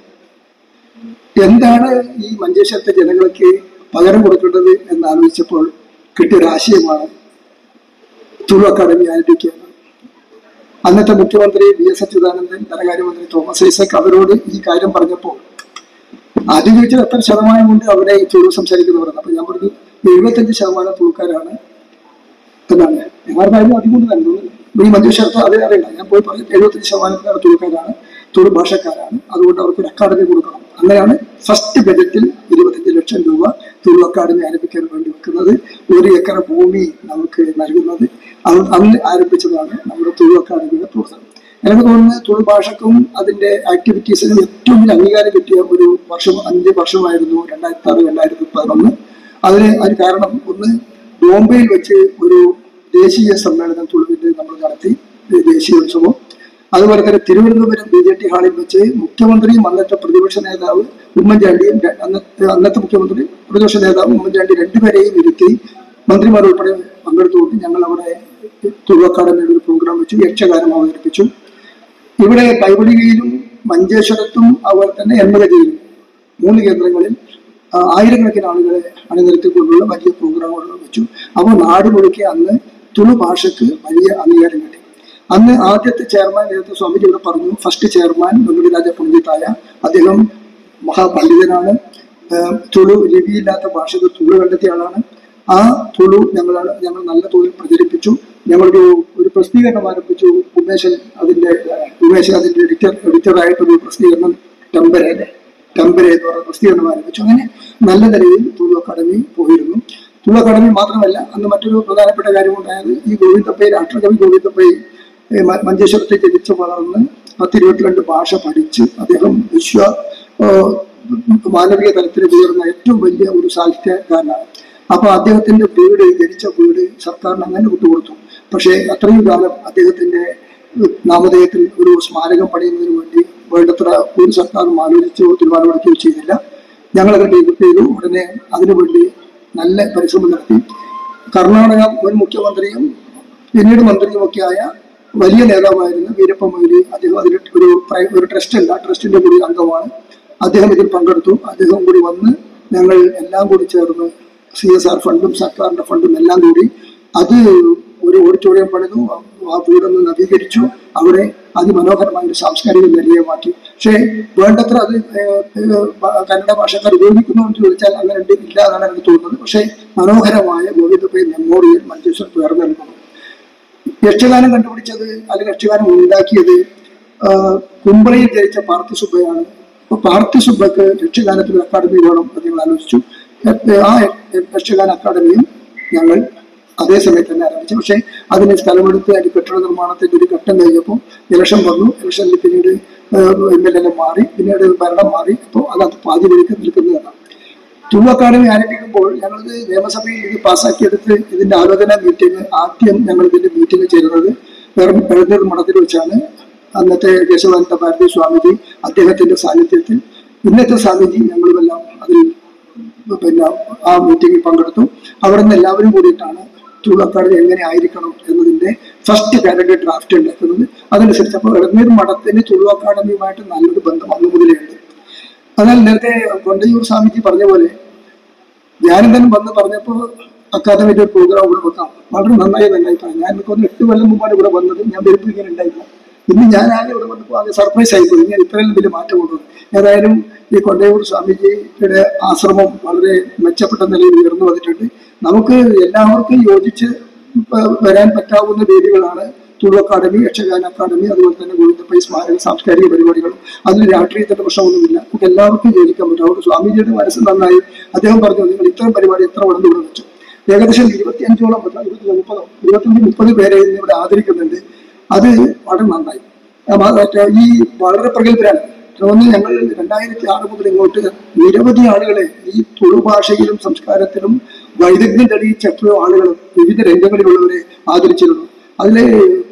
എന്താണ് ഈ മഞ്ചേശ്വരത്തെ ജനങ്ങൾക്ക് പകരം കൊടുക്കേണ്ടത് എന്നാലോചിച്ചപ്പോൾ കിട്ടിയൊരാശയമാണ് തുളു അക്കാദമി ആരംഭിക്കുക. അന്നത്തെ മുഖ്യമന്ത്രി VS അച്യുതാനന്ദൻ, ധനകാര്യമന്ത്രി തോമസ് ഐസക് അവരോട് ഈ കാര്യം പറഞ്ഞപ്പോൾ ആദ്യം ചോദിച്ചത് എത്ര ശതമാനം കൊണ്ട് അവിടെ ഈ തുളു സംസാരിക്കുന്നവരെന്ന്. അപ്പൊ ഞാൻ പറഞ്ഞു 75% തുളുക്കാരാണ് എന്നാണ്. യഥാർത്ഥമായിരുന്നു അതുകൊണ്ട് തന്നെ ഈ മഞ്ചേശ്വരത്ത് അതേ അറിയില്ല, ഞാൻ പോയി പറഞ്ഞു 75% തുളുക്കാരാണ്, തുളു ഭാഷക്കാരാണ്. അതുകൊണ്ട് അവർക്ക് ഒരു അക്കാദമി കൊടുക്കണം. അങ്ങനെയാണ് ഫസ്റ്റ് ബജറ്റിൽ 25 ലക്ഷം രൂപ തുളു അക്കാദമി ആരംഭിക്കാൻ വേണ്ടി വെക്കുന്നത്. 1 ഏക്കർ ഭൂമി നമുക്ക് നൽകുന്നത് അന്ന് ആരംഭിച്ചതാണ് നമ്മുടെ തുളു അക്കാദമിയുടെ പ്രവർത്തനം. എനിക്ക് തോന്നുന്നത് തുളു ഭാഷക്കും അതിന്റെ ആക്ടിവിറ്റീസിനും ഏറ്റവും വലിയ അംഗീകാരം കിട്ടിയ ഒരു വർഷം 5 വർഷമായിരുന്നു 2006-2011. അതിന് കാരണം ഒന്ന്, ബോംബെയിൽ വെച്ച് ഒരു ദേശീയ സമ്മേളനം തുളുവിന്റെ നമ്മൾ നടത്തി, ദേശീയോത്സവം. അതുപോലെ തന്നെ തിരുവനന്തപുരം BJT ഹാളിൽ വെച്ച് മുഖ്യമന്ത്രിയും അന്നത്തെ പ്രതിപക്ഷ നേതാവ് ഉമ്മൻചാണ്ടിയും, അന്നത്തെ മുഖ്യമന്ത്രി പ്രതിപക്ഷ നേതാവ് ഉമ്മൻചാണ്ടി രണ്ടുപേരെയും ഇരുത്തി മന്ത്രിമാർ ഉൾപ്പെടെ പങ്കെടുത്തുകൊണ്ട് ഞങ്ങൾ അവിടെ തുളു അക്കാദമിയുടെ ഒരു പ്രോഗ്രാം വെച്ചു, യക്ഷഗാനം അവതരിപ്പിച്ചു. ഇവിടെ കൈവടികയിലും മഞ്ചേശ്വരത്തും അതുപോലെ തന്നെ എൺമകയിലും 3 കേന്ദ്രങ്ങളിൽ ആയിരക്കണക്കിന് ആളുകളെ അണിനിരത്തിക്കൊണ്ടുള്ള വലിയ പ്രോഗ്രാമുകൾ വെച്ചു. അപ്പോൾ നാട് മുഴുക്കെ അന്ന് തുളു ഭാഷയ്ക്ക് വലിയ അംഗീകാരം കിട്ടി. അന്ന് ആദ്യത്തെ ചെയർമാൻ, നേരത്തെ സ്വാമിജി ഇവിടെ പറഞ്ഞു, ഫസ്റ്റ് ചെയർമാൻ വെങ്കടരാജ പണ്ഡിതായ അദ്ദേഹം മഹാപണ്ഡിതനാണ്. തുളു ലിപിയില്ലാത്ത ഭാഷകൾ തുളു കണ്ടെത്തിയ ആളാണ്. ആ തുളു ഞങ്ങൾ നല്ല തോതിൽ പ്രചരിപ്പിച്ചു. ഞങ്ങളൊരു പ്രസിദ്ധീകരണം ആരംഭിച്ചു. ഉമേശൻ അതിന്റെ എഡിറ്ററായിട്ടൊരു പ്രസിദ്ധീകരണം ടെമ്പരെ എന്ന് പറയുന്ന പ്രസിദ്ധീകരണം ആരംഭിച്ചു. അങ്ങനെ നല്ല നിലയിൽ തുളു അക്കാദമി പോയിരുന്നു. തുളു അക്കാദമി മാത്രമല്ല, അന്ന് മറ്റൊരു പ്രധാനപ്പെട്ട കാര്യമുണ്ടായത്, ഈ ഗോവിന്ദപ്പൈ, രാഷ്ട്രകവി ഗോവിന്ദപ്പൈ മഞ്ചേശ്വരത്തെ ജനിച്ചു വളർന്ന് 10-22 ഭാഷ പഠിച്ച് അദ്ദേഹം മാനവിക തലത്തിൽ ഉയർന്ന ഏറ്റവും വലിയ ഒരു സാഹിത്യകാരനാണ്. അപ്പൊ അദ്ദേഹത്തിന്റെ വീട്, ജനിച്ച വീട് സർക്കാരിന് അങ്ങനെ വിട്ടുകൊടുത്തു. പക്ഷേ അത്രയും കാലം അദ്ദേഹത്തിന്റെ നാമധേയത്തിൽ ഒരു സ്മാരകം പണിയുന്നതിന് വേണ്ടി വേണ്ടത്ര ഒരു സർക്കാരും ആലോചിച്ചോ തീരുമാനമെടുക്കുകയോ ചെയ്തില്ല. ഞങ്ങളത് ഡെവലപ്പ് ചെയ്തു. ഉടനെ അതിനുവേണ്ടി നല്ല പരിശ്രമം നടത്തി. കർണാടക മുൻ മുഖ്യമന്ത്രിയും പിന്നീട് മന്ത്രിയുമൊക്കെയായ വലിയ നേതാവായിരുന്ന വീരപ്പ മൊയ്ലി, അദ്ദേഹം അതിൽ ഒരു ട്രസ്റ്റ് ഉണ്ട്, ആ ട്രസ്റ്റിന്റെ കൂടി അംഗമാണ്. അദ്ദേഹം ഇതിൽ പങ്കെടുത്തു. അദ്ദേഹം കൂടി വന്ന് ഞങ്ങൾ എല്ലാം കൂടി ചേർന്ന് CSR ഫണ്ടും സർക്കാരിന്റെ ഫണ്ടും എല്ലാം കൂടി അത് ഒരു ഓഡിറ്റോറിയം പണിതു. ആ വീടൊന്ന് നവീകരിച്ചു. അവിടെ അതിമനോഹരമായ ഒരു സാംസ്കാരിക നിലയമാക്കി. പക്ഷേ വേണ്ടത്ര അത് കന്നഡ ഭാഷക്കാർ ഉപയോഗിക്കുന്നു എന്ന് ചോദിച്ചാൽ അങ്ങനെ ഇല്ല എന്നാണ് എനിക്ക് തോന്നുന്നത്. പക്ഷേ മനോഹരമായ ഗോവിന്ദപ്പൈ മെമ്മോറിയൽ മഞ്ചേശ്വരത്ത് ഉയർന്നിരുന്നു. യക്ഷഗാനം കണ്ടുപിടിച്ചത് അല്ലെങ്കിൽ യക്ഷഗാനം ഉണ്ടാക്കിയത് കുമ്പളയിൽ ജനിച്ച പാർത്ഥിസുബ്ബയാണ്. അപ്പൊ പാർത്ഥിസുബ്ബക്ക് യക്ഷഗാനത്തിന് അക്കാദമി വേണം എന്ന് ഞങ്ങൾ ആലോചിച്ചു. ആ യക്ഷഗാന അക്കാദമിയും ഞങ്ങൾ അതേ സമയത്ത് തന്നെ ആരംഭിച്ചു. പക്ഷേ അതിന് സ്ഥലമെടുത്ത് അതിന്റെ കെട്ടിട നിർമ്മാണത്തിന്റെ ഒരു ഘട്ടം കഴിഞ്ഞപ്പോൾ ഇലക്ഷൻ വന്നു. ഇലക്ഷനിൽ പിന്നീട് MLA മാറി, പിന്നീട് ഭരണം മാറി. അപ്പോൾ അത് പാതി വഴിക്ക് നിൽക്കുന്നതാണ്. തുളു അക്കാദമി ആരംഭിക്കുമ്പോൾ ഞങ്ങളത് നിയമസഭയിൽ ഇത് പാസ്സാക്കിയെടുത്ത് ഇതിന്റെ ആലോചന മീറ്റിംഗ്, ആദ്യം ഞങ്ങൾ ഇതിന്റെ മീറ്റിംഗ് ചേരുന്നത് എഴുന്നൂർ മഠത്തിൽ വെച്ചാണ്. അന്നത്തെ കേശവാനന്ദ ഭാരതി സ്വാമിജി അദ്ദേഹത്തിന്റെ സാന്നിധ്യത്തിൽ, ഇന്നത്തെ സ്വാമിജി, ഞങ്ങളുമെല്ലാം അതിൽ ആ മീറ്റിംഗിൽ പങ്കെടുത്തു. അവിടെ നിന്ന് എല്ലാവരും കൂടിയിട്ടാണ് തുളു അക്കാദമി എങ്ങനെ ആയിരിക്കണം എന്നതിന്റെ ഫസ്റ്റ് കാറ്റഗറി ഡ്രാഫ്റ്റ് ഉണ്ടാക്കുന്നത്. അതനുസരിച്ച് അപ്പോൾ എഴുന്നൂർ മഠത്തിന് തുളു അക്കാദമിയുമായിട്ട് നല്ലൊരു ബന്ധം അന്നു മുതലേ ഉണ്ട്. എന്നാൽ നേരത്തെ കൊണ്ടയൂർ സ്വാമിജി പറഞ്ഞ പോലെ ഞാനും തന്നെ വന്ന് പറഞ്ഞപ്പോൾ അക്കാദമിയുടെ ഒരു പ്രോഗ്രാം ഇവിടെ വെക്കാം, വളരെ നന്നായി നന്നായി പറയാം. ഞാൻ എനിക്ക് 8 കൊല്ലം മുമ്പാണ് ഇവിടെ വന്നത്. ഞാൻ വരുമ്പോൾ ഇങ്ങനെ ഉണ്ടായില്ല. ഇന്ന് ഞാൻ ആകെ ഇവിടെ വന്നപ്പോൾ ആകെ സർപ്രൈസ് ആയിപ്പോയി. ഞാൻ ഇത്രയും വലിയ മാറ്റം കൊണ്ടുവന്നു. ഏതായാലും ഈ കൊണ്ടയൂർ സ്വാമിജിയുടെ ആശ്രമം വളരെ മെച്ചപ്പെട്ട നിലയിൽ ഉയർന്നു വന്നിട്ടുണ്ട്. നമുക്ക് എല്ലാവർക്കും യോജിച്ച് വരാൻ പറ്റാവുന്ന വേദികളാണ് തുളു അക്കാദമി, യക്ഷഗാന അക്കാദമി, അതുപോലെ തന്നെ ഗോവിന്ദപ്പൈ സ്മാരക സാംസ്കാരിക പരിപാടികളും. അതിന് രാഷ്ട്രീയത്തിന്റെ പ്രശ്നമൊന്നുമില്ല. നമുക്ക് എല്ലാവർക്കും യോജിക്കാൻ പറ്റും. അതുകൊണ്ട് സ്വാമിജിയുടെ മനസ്സ് നന്നായി. അദ്ദേഹം പറഞ്ഞു, നിങ്ങൾ ഇത്തരം പരിപാടി എത്ര വളർന്നു ഇവിടെ വെച്ചു. ഏകദേശം 25ഓളം 25-30 പേരെ ഇന്ന് ഇവിടെ ആദരിക്കുന്നുണ്ട്. അത് വളരെ നന്നായി. ഈ വളരെ പ്രഗത്ഭരാണ്. ഒന്ന്, ഞങ്ങൾ 2006 മുതൽ ഇങ്ങോട്ട് നിരവധി ആളുകളെ ഈ തുളു ഭാഷയിലും സംസ്കാരത്തിലും വൈദഗ്ധ്യം തെളിയിച്ച എത്രയോ ആളുകൾ വിവിധ രംഗങ്ങളിലുള്ളവരെ ആദരിച്ചിരുന്നു. അതില്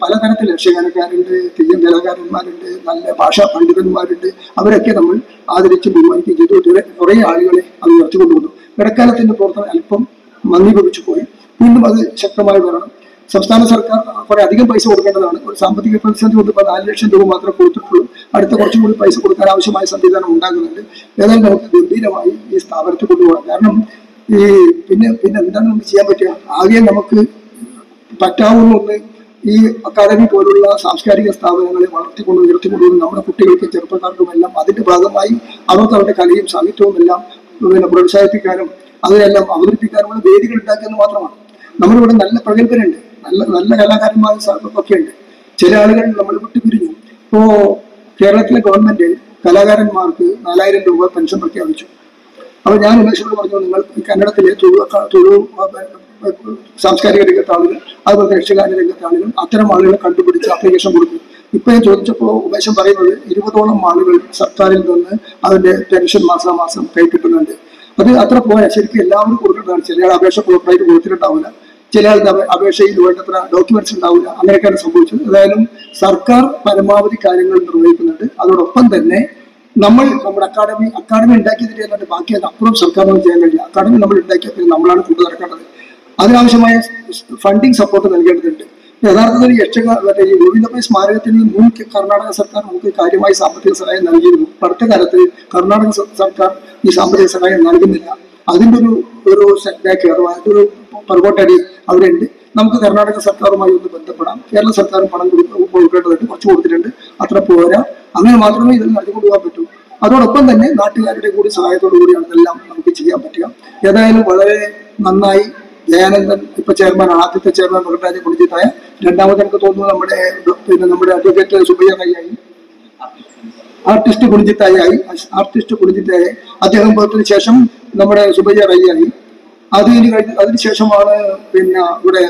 പലതരത്തിൽ യക്ഷഗാനക്കാരുണ്ട്, തെയ്യം കലാകാരന്മാരുണ്ട്, നല്ല ഭാഷാ പണ്ഡിതന്മാരുണ്ട്. അവരൊക്കെ നമ്മൾ ആദരിച്ച് ബഹുമാനിക്കുകയും ചെയ്തു. കുറെ ആളുകളെ അത് ഉയർത്തിക്കൊണ്ടുവന്നു. ഇടക്കാലത്തിന്റെ പ്രവർത്തനം അല്പം മന്ദീഭവിച്ചു പോയി. വീണ്ടും അത് ശക്തമായി വരണം. സംസ്ഥാന സർക്കാർ കുറെ അധികം പൈസ കൊടുക്കേണ്ടതാണ്. ഒരു സാമ്പത്തിക പ്രതിസന്ധി കൊണ്ട് 4 ലക്ഷം രൂപ മാത്രമേ കൊടുത്തിട്ടുള്ളൂ. അടുത്ത കുറച്ചും കൂടി പൈസ കൊടുക്കാൻ ആവശ്യമായ സംവിധാനം ഉണ്ടാകുന്നുണ്ട്. ഏതായാലും നമുക്ക് ഗംഭീരമായി ഈ സ്ഥാപനത്തിൽ കൊണ്ടുപോകാം. കാരണം ഈ പിന്നെ എന്താണ് നമുക്ക് ചെയ്യാൻ പറ്റുക? ആകെ നമുക്ക് പറ്റാവുന്ന ഒന്ന് ഈ അക്കാദമി പോലുള്ള സാംസ്കാരിക സ്ഥാപനങ്ങളെ ഉയർത്തിക്കൊണ്ടുവന്ന് നമ്മുടെ കുട്ടികൾക്കും ചെറുപ്പക്കാർക്കും എല്ലാം അതിന്റെ ഭാഗമായി അവർക്ക് അവരുടെ കലയും സാഹിത്യവും എല്ലാം പ്രോത്സാഹിപ്പിക്കാനും അതിനെല്ലാം അവതരിപ്പിക്കാനുള്ള വേദികൾ ഉണ്ടാക്കിയെന്ന് മാത്രമാണ്. നമ്മളിവിടെ നല്ല പ്രഗത്ഭരുണ്ട്, നല്ല നല്ല കലാകാരന്മാരും ഒക്കെ ഉണ്ട്. ചില ആളുകൾ നമ്മൾ വിട്ടു പിരിഞ്ഞു. ഇപ്പോ കേരളത്തിലെ ഗവൺമെന്റ് കലാകാരന്മാർക്ക് 4000 രൂപ പെൻഷൻ പ്രഖ്യാപിച്ചു. അപ്പോൾ ഞാൻ ഉമേഷോട് പറഞ്ഞു, നിങ്ങൾ കന്നഡത്തിലെ തുളു സാംസ്കാരിക രംഗത്തെ ആളുകൾ, അതുപോലെ യക്ഷഗാന രംഗത്തെ ആളുകൾ, അത്തരം ആളുകളെ കണ്ടുപിടിച്ച് ആപ്ലിക്കേഷൻ കൊടുക്കും. ഇപ്പൊ ഞാൻ ചോദിച്ചപ്പോൾ ഉമേഷൻ പറയുന്നത് 20ഓളം ആളുകൾ സർക്കാരിൽ നിന്ന് അതിന്റെ പെൻഷൻ മാസാമാസം കൈ കിട്ടുന്നുണ്ട്. അത് അത്ര പോരാ, ശരിക്കും എല്ലാവരും കൊടുക്കേണ്ടതാണ്. ചില ആൾ അപേക്ഷ പ്രോപ്പറായിട്ട് കൊടുത്തിട്ടുണ്ടാവില്ല, ചില ആൾക്ക് അപേക്ഷയിൽ വേണ്ടത്ര ഡോക്യുമെന്റ്സ് ഉണ്ടാവില്ല, അങ്ങനെയൊക്കെയാണ് സംഭവിച്ചത്. ഏതായാലും സർക്കാർ പരമാവധി കാര്യങ്ങൾ നിർവഹിക്കുന്നുണ്ട്. അതോടൊപ്പം തന്നെ നമ്മൾ നമ്മുടെ അക്കാഡമി ഉണ്ടാക്കിയതിന്റെ അല്ലാണ്ട് ബാക്കി അപ്പുറം സർക്കാരിനൊന്നും ചെയ്യാൻ കഴിയില്ല. അക്കാഡമി നമ്മൾ ഉണ്ടാക്കിയാൽ പിന്നെ നമ്മളാണ് കൊണ്ടു നടക്കേണ്ടത്. അതിനാവശ്യമായ ഫണ്ടിങ് സപ്പോർട്ട് നൽകേണ്ടതുണ്ട്. യഥാർത്ഥത്തിൽ ഈ ഗോവിന്ദപ്പൈ സ്മാരകത്തിന് മുൻ കർണാടക സർക്കാർ നമുക്ക് കാര്യമായി സാമ്പത്തിക സഹായം നൽകിയിരുന്നു. അടുത്ത കാലത്ത് കർണാടക സർക്കാർ ഈ സാമ്പത്തിക സഹായം നൽകുന്നില്ല. അതിൻ്റെ ഒരു സെറ്റ് ബാക്ക് അഥവാ ഒരു പുറകോട്ടടി അവിടെ ഉണ്ട്. നമുക്ക് കർണാടക സർക്കാരുമായി ഒന്ന് ബന്ധപ്പെടാം. കേരള സർക്കാർ പണം കൊടുക്കേണ്ടതുണ്ട്, കുറച്ച് കൊടുത്തിട്ടുണ്ട്, അത്ര പോരാ. അങ്ങനെ മാത്രമേ ഇതിൽ നടത്തിക്കൊണ്ടു പോകാൻ പറ്റൂ. അതോടൊപ്പം തന്നെ നാട്ടുകാരുടെ കൂടി സഹായത്തോടു കൂടിയാണ് ഇതെല്ലാം നമുക്ക് ചെയ്യാൻ പറ്റുക. ഏതായാലും വളരെ നന്നായി. ദയാനന്ദൻ ഇപ്പൊ ചെയർമാനാണ്. ആദ്യത്തെ ചെയർമാൻ മൃഗരാജ കുടിച്ചിട്ടായ, രണ്ടാമത് എനിക്ക് തോന്നുന്നു നമ്മുടെ അഡ്വക്കേറ്റ് സുബയ്യ കയ്യായി, ആർട്ടിസ്റ്റ് കുടിച്ചിട്ടായി. അദ്ദേഹം പോയതിനു ശേഷം നമ്മുടെ സുബയ്യ റയ്യായി. അതിനുശേഷമാണ് ഇവിടെ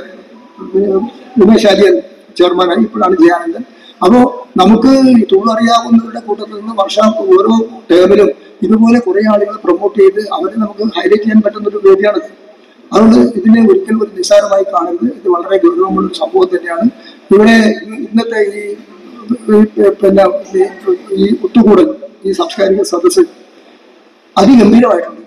ഉമേഷ് ആര്യൻ ചെയർമാനായി. ഇപ്പോഴാണ് ജയാനന്ദൻ. അപ്പോ നമുക്ക് തുളു അറിയാവുന്നവരുടെ കൂട്ടത്തിൽ നിന്ന് ഓരോ ടേമിലും ഇതുപോലെ കുറെ ആളുകളെ പ്രൊമോട്ട് ചെയ്ത് അവരെ നമുക്ക് ഹൈലൈറ്റ് ചെയ്യാൻ പറ്റുന്ന ഒരു വേദിയാണിത്. അതുകൊണ്ട് ഇതിനെ ഒരിക്കലും ഒരു നിസ്സാരമായി കാണരുത്. ഇത് വളരെ ഗൗരവമുള്ള ഒരു സംഭവം തന്നെയാണ്. ഇവിടെ ഇന്നത്തെ ഈ ഒത്തുകൂടൽ, ഈ സാംസ്കാരിക സദസ്സ് അതിഗംഭീരമായിട്ടുണ്ട്.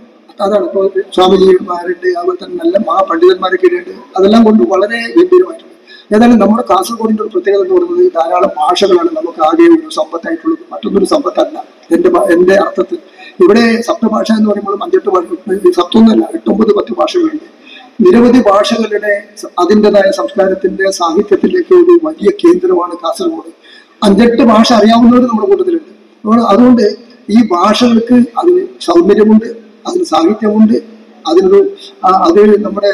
അതാണ് ഇപ്പോൾ സ്വാമിജിമാരുണ്ട്, അതുപോലെ തന്നെ നല്ല മഹാപണ്ഡിതന്മാരൊക്കെ ഉണ്ട്. അതെല്ലാം കൊണ്ട് വളരെ ഗംഭീരമായിട്ടുണ്ട്. ഏതായാലും നമ്മുടെ കാസർഗോഡിന്റെ ഒരു പ്രത്യേകത എന്ന് പറയുന്നത് ധാരാളം ഭാഷകളാണ് നമുക്ക് ആകെ ഒരു സമ്പത്തായിട്ടുള്ളത്. മറ്റൊന്നൊരു സമ്പത്തല്ല എന്റെ അർത്ഥത്തിൽ. ഇവിടെ സപ്തഭാഷ എന്ന് പറയുമ്പോൾ 5-8 ഭാഷ, സപ്തൊന്നല്ല, 8-9-10 ഭാഷകളുണ്ട്. നിരവധി ഭാഷകളുടെ അതിൻ്റെതായ സംസ്കാരത്തിന്റെ സാഹിത്യത്തിലേക്ക് ഒരു വലിയ കേന്ദ്രമാണ് കാസർഗോഡ്. 5-8 ഭാഷ അറിയാവുന്നവർ നമ്മുടെ കൂട്ടത്തിലുണ്ട്. അതുകൊണ്ട് ഈ ഭാഷകൾക്ക് അതിന് സൗന്ദര്യമുണ്ട്, അതിന് സാഹിത്യമുണ്ട്, അത് നമ്മുടെ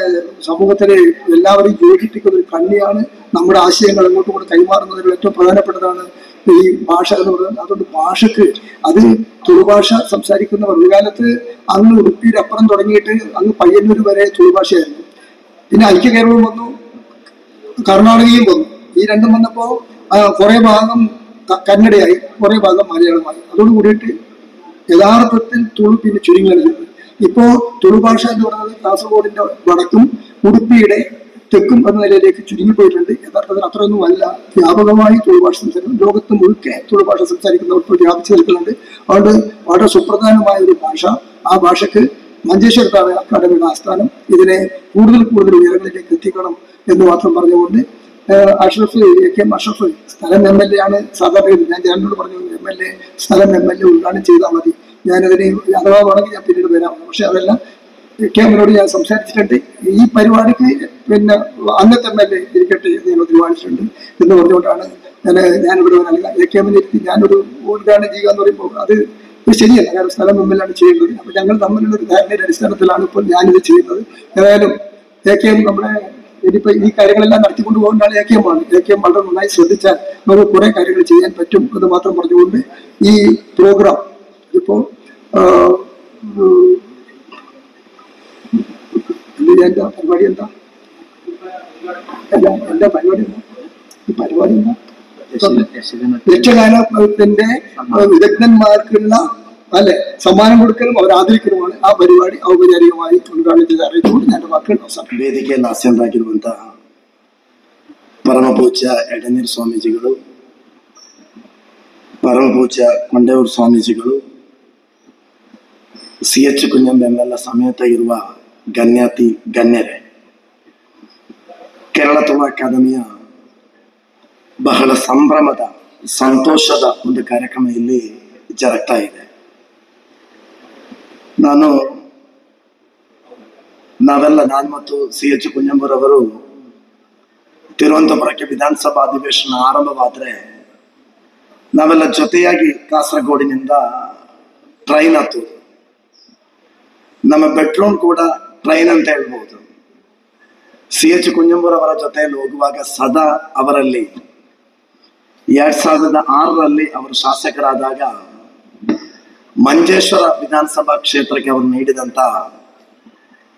സമൂഹത്തിലെ എല്ലാവരെയും യോജിപ്പിക്കുന്ന ഒരു കണ്ണിയാണ്. നമ്മുടെ ആശയങ്ങൾ അങ്ങോട്ടും കൂടെ കൈമാറുന്നതിൽ ഏറ്റവും പ്രധാനപ്പെട്ടതാണ് ഈ ഭാഷ എന്ന് പറയുന്നത്. അതുകൊണ്ട് ഭാഷക്ക് അത് തുളുഭാഷ സംസാരിക്കുന്നവർ ഒരു കാലത്ത് അങ്ങ് ഉടുപ്പിയുടെ അപ്പുറം തുടങ്ങിയിട്ട് അങ്ങ് പയ്യന്നൂർ വരെ തുളുഭാഷയായിരുന്നു. പിന്നെ ഐക്യ കേരളവും വന്നു, കർണാടകയും വന്നു. ഈ രണ്ടും വന്നപ്പോ കുറെ ഭാഗം കന്നഡയായി, കുറെ ഭാഗം മലയാളമായി. അതോട് കൂടിയിട്ട് യഥാർത്ഥത്തിൽ തുളു പിന്നെ ചുരുങ്ങാണ് ചെയ്തത്. ഇപ്പോ തുളുഭാഷ എന്ന് പറയുന്നത് കാസർഗോഡിന്റെ വടക്കും ഉടുപ്പിയുടെ തെക്കും എന്ന നിലയിലേക്ക് ചുരുങ്ങിപ്പോയിട്ടുണ്ട്. യഥാർത്ഥത്തിൽ അത്രയൊന്നും അല്ല. വ്യാപകമായി തുളുഭാഷ സംസാരിക്കും. ലോകത്ത് മുഴുക്കെ തുളുഭാഷ സംസാരിക്കുന്നവർക്ക് വ്യാപിച്ചു നിൽക്കുന്നുണ്ട്. അതുകൊണ്ട് വളരെ സുപ്രധാനമായ ഒരു ഭാഷ. ആ ഭാഷക്ക് മഞ്ചേശ്വരത്താണ് അക്കാദമിയുടെ ആസ്ഥാനം. ഇതിനെ കൂടുതൽ ഉയരങ്ങളിലേക്ക് എത്തിക്കണം എന്ന് മാത്രം പറഞ്ഞുകൊണ്ട് അഷ്റഫ് AK അഷ്റഫ് സ്ഥലം MLA ആണ്. സാധാരണ ഞാൻ ജനറലോട് പറഞ്ഞു, MLA സ്ഥലം MLA ഉദ്ഘാടനം ചെയ്താൽ മതി, ഞാനതിന് അഥവാ വേണമെങ്കിൽ ഞാൻ പിന്നീട് വരാം. പക്ഷെ അതെല്ലാം KMനോട് ഞാൻ സംസാരിച്ചിട്ടുണ്ട്. ഈ പരിപാടിക്ക് പിന്നെ അന്നത്തെ MLA ഇരിക്കട്ടെ എന്ന് തീരുമാനിച്ചിട്ടുണ്ട് എന്ന് പറഞ്ഞുകൊണ്ടാണ് ഞാനിവിടെ വരാൻ. KMനെ ഞാനൊരു ഉദ്ഘാടനം ചെയ്യുക എന്ന് പറയുമ്പോൾ അത് ശരിയല്ല. കാരണം സ്ഥലം MLA ആണ് ചെയ്യുന്നത്. അപ്പൊ ഞങ്ങൾ തമ്മിലുള്ള ഒരു ധാരണയുടെ അടിസ്ഥാനത്തിലാണ് ഇപ്പോൾ ഞാനിത് ചെയ്യുന്നത്. ഏതായാലും KM നമ്മുടെ ഇനിയിപ്പോ ഈ കാര്യങ്ങളെല്ലാം നടത്തിക്കൊണ്ടു പോകുന്നതാണ് AKM ആണ്. AKM വളരെ നന്നായി ശ്രദ്ധിച്ചാൽ നമുക്ക് കുറെ കാര്യങ്ങൾ ചെയ്യാൻ പറ്റും എന്ന് മാത്രം പറഞ്ഞുകൊണ്ട് ഈ പ്രോഗ്രാം ഇപ്പോ എന്റെ പരിപാടി എന്താ യക്ഷഗാനത്തിന്റെ വിദഗ്ധന്മാർക്കുള്ള സമ്മാനം കൊടുക്കലും അവർ ആദരിക്കലുമാണ്. ആ പരിപാടി ഔപചാരികമായി ഉദ്ഘാടനം ചെയ്ത് അറിയിച്ചുകൊണ്ട് ഞാൻ വാക്കുകൾ അവസാനം. ವೇದಿಕೆಯನ್ನು ಆಸೀನರಾಗಿರುವಂತಹ ಪರಮಪೂಜ್ಯ ಎಡನೀರು ಸ್ವಾಮೀಜಿಗಳು, ಪರಮಪೂಜ್ಯ ಕೊಂಡೇವರು ಸ್ವಾಮೀಜಿಗಳು, CH ಕುಂಜಂ ML ಸಮೇತ ಇರುವ ಗಣ್ಯಾತಿ ಗಣ್ಯರೇ, ಕೇರಳ ತುಳು ಅಕಾಡೆಮಿಯ ಬಹಳ ಸಂಭ್ರಮದ ಸಂತೋಷದ ಒಂದು ಕಾರ್ಯಕ್ರಮ ಇಲ್ಲಿ ಜರುಗ್ತಾ ಇದೆ. ನಾನು ಮತ್ತು CH ಕುಂಜಂಬರವರು ತಿರುವನಂತಪುರಕ್ಕೆ ವಿಧಾನಸಭಾ ಅಧಿವೇಶನ ಆರಂಭವಾದರೆ ನಾವೆಲ್ಲ ಜೊತೆಯಾಗಿ ಕಾಸರಗೋಡಿನಿಂದ ಟ್ರೈನ್ ಹತ್ತೋದು. ನಮ್ಮ ಬೆಡ್ರೂಮ್ ಕೂಡ ಟ್ರೈನ್ ಅಂತ ಹೇಳ್ಬೋದು. CH ಕುಂಜಂಬೂರವರ ಜೊತೆಯಲ್ಲಿ ಹೋಗುವಾಗ ಸದಾ ಅವರಲ್ಲಿ 2006ರಲ್ಲಿ ಅವರು ಶಾಸಕರಾದಾಗ ಮಂಜೇಶ್ವರ ವಿಧಾನಸಭಾ ಕ್ಷೇತ್ರಕ್ಕೆ ಅವರು ನೀಡಿದಂತ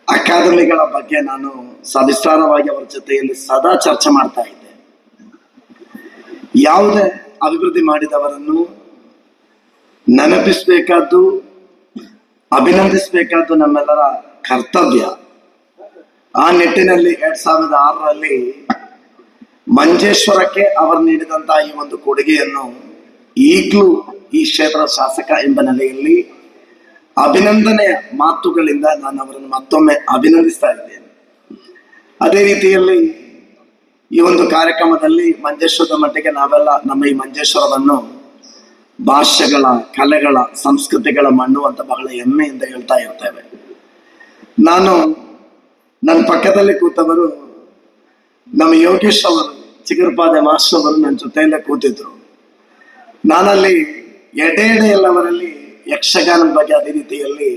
ಅಕಾಡೆಮಿಗಳ ಬಗ್ಗೆ ನಾನು ಸವಿಸ್ತಾರವಾಗಿ ಅವರ ಜೊತೆಯಲ್ಲಿ ಸದಾ ಚರ್ಚೆ ಮಾಡ್ತಾ ಇದ್ದೆ. ಯಾವುದೇ ಅಭಿವೃದ್ಧಿ ಮಾಡಿದವರನ್ನು ನೆನಪಿಸಬೇಕಾದ್ದು, ಅಭಿನಂದಿಸಬೇಕಾದ್ದು ನಮ್ಮೆಲ್ಲರ ಕರ್ತವ್ಯ. ಆ ನಿಟ್ಟಿನಲ್ಲಿ 2006ರಲ್ಲಿ ಮಂಜೇಶ್ವರಕ್ಕೆ ಅವರು ನೀಡಿದಂತಹ ಈ ಒಂದು ಕೊಡುಗೆಯನ್ನು ಈಗಲೂ ಈ ಕ್ಷೇತ್ರದ ಶಾಸಕ ಎಂಬ ನೆಲೆಯಲ್ಲಿ ಅಭಿನಂದನೆಯ ಮಾತುಗಳಿಂದ ನಾನು ಅವರನ್ನು ಮತ್ತೊಮ್ಮೆ ಅಭಿನಂದಿಸ್ತಾ ಇದ್ದೇನೆ. ಅದೇ ರೀತಿಯಲ್ಲಿ ಈ ಒಂದು ಕಾರ್ಯಕ್ರಮದಲ್ಲಿ ಮಂಜೇಶ್ವರದ ಮಟ್ಟಿಗೆ ನಾವೆಲ್ಲ ನಮ್ಮ ಈ ಮಂಜೇಶ್ವರವನ್ನು ಭಾಷೆಗಳ, ಕಲೆಗಳ, ಸಂಸ್ಕೃತಿಗಳ ಮಣ್ಣು ಅಂತ ಬಹಳ ಹೆಮ್ಮೆಯಿಂದ ಹೇಳ್ತಾ ಇರ್ತೇವೆ. ನನ್ನ ಪಕ್ಕದಲ್ಲಿ ಕೂತವರು ನಮ್ಮ ಯೋಗೇಶ್ ಅವರು, ಚಿಗುರುಪಾದೆ ಮಾಸ್ಟರ್ ಅವರು ನನ್ನ ಜೊತೆಯಲ್ಲೇ ಕೂತಿದ್ರು. ನಾನಲ್ಲಿ ಎಡೆಯವರಲ್ಲಿ ಯಕ್ಷಗಾನದ ಬಗ್ಗೆ ಅದೇ ರೀತಿಯಲ್ಲಿ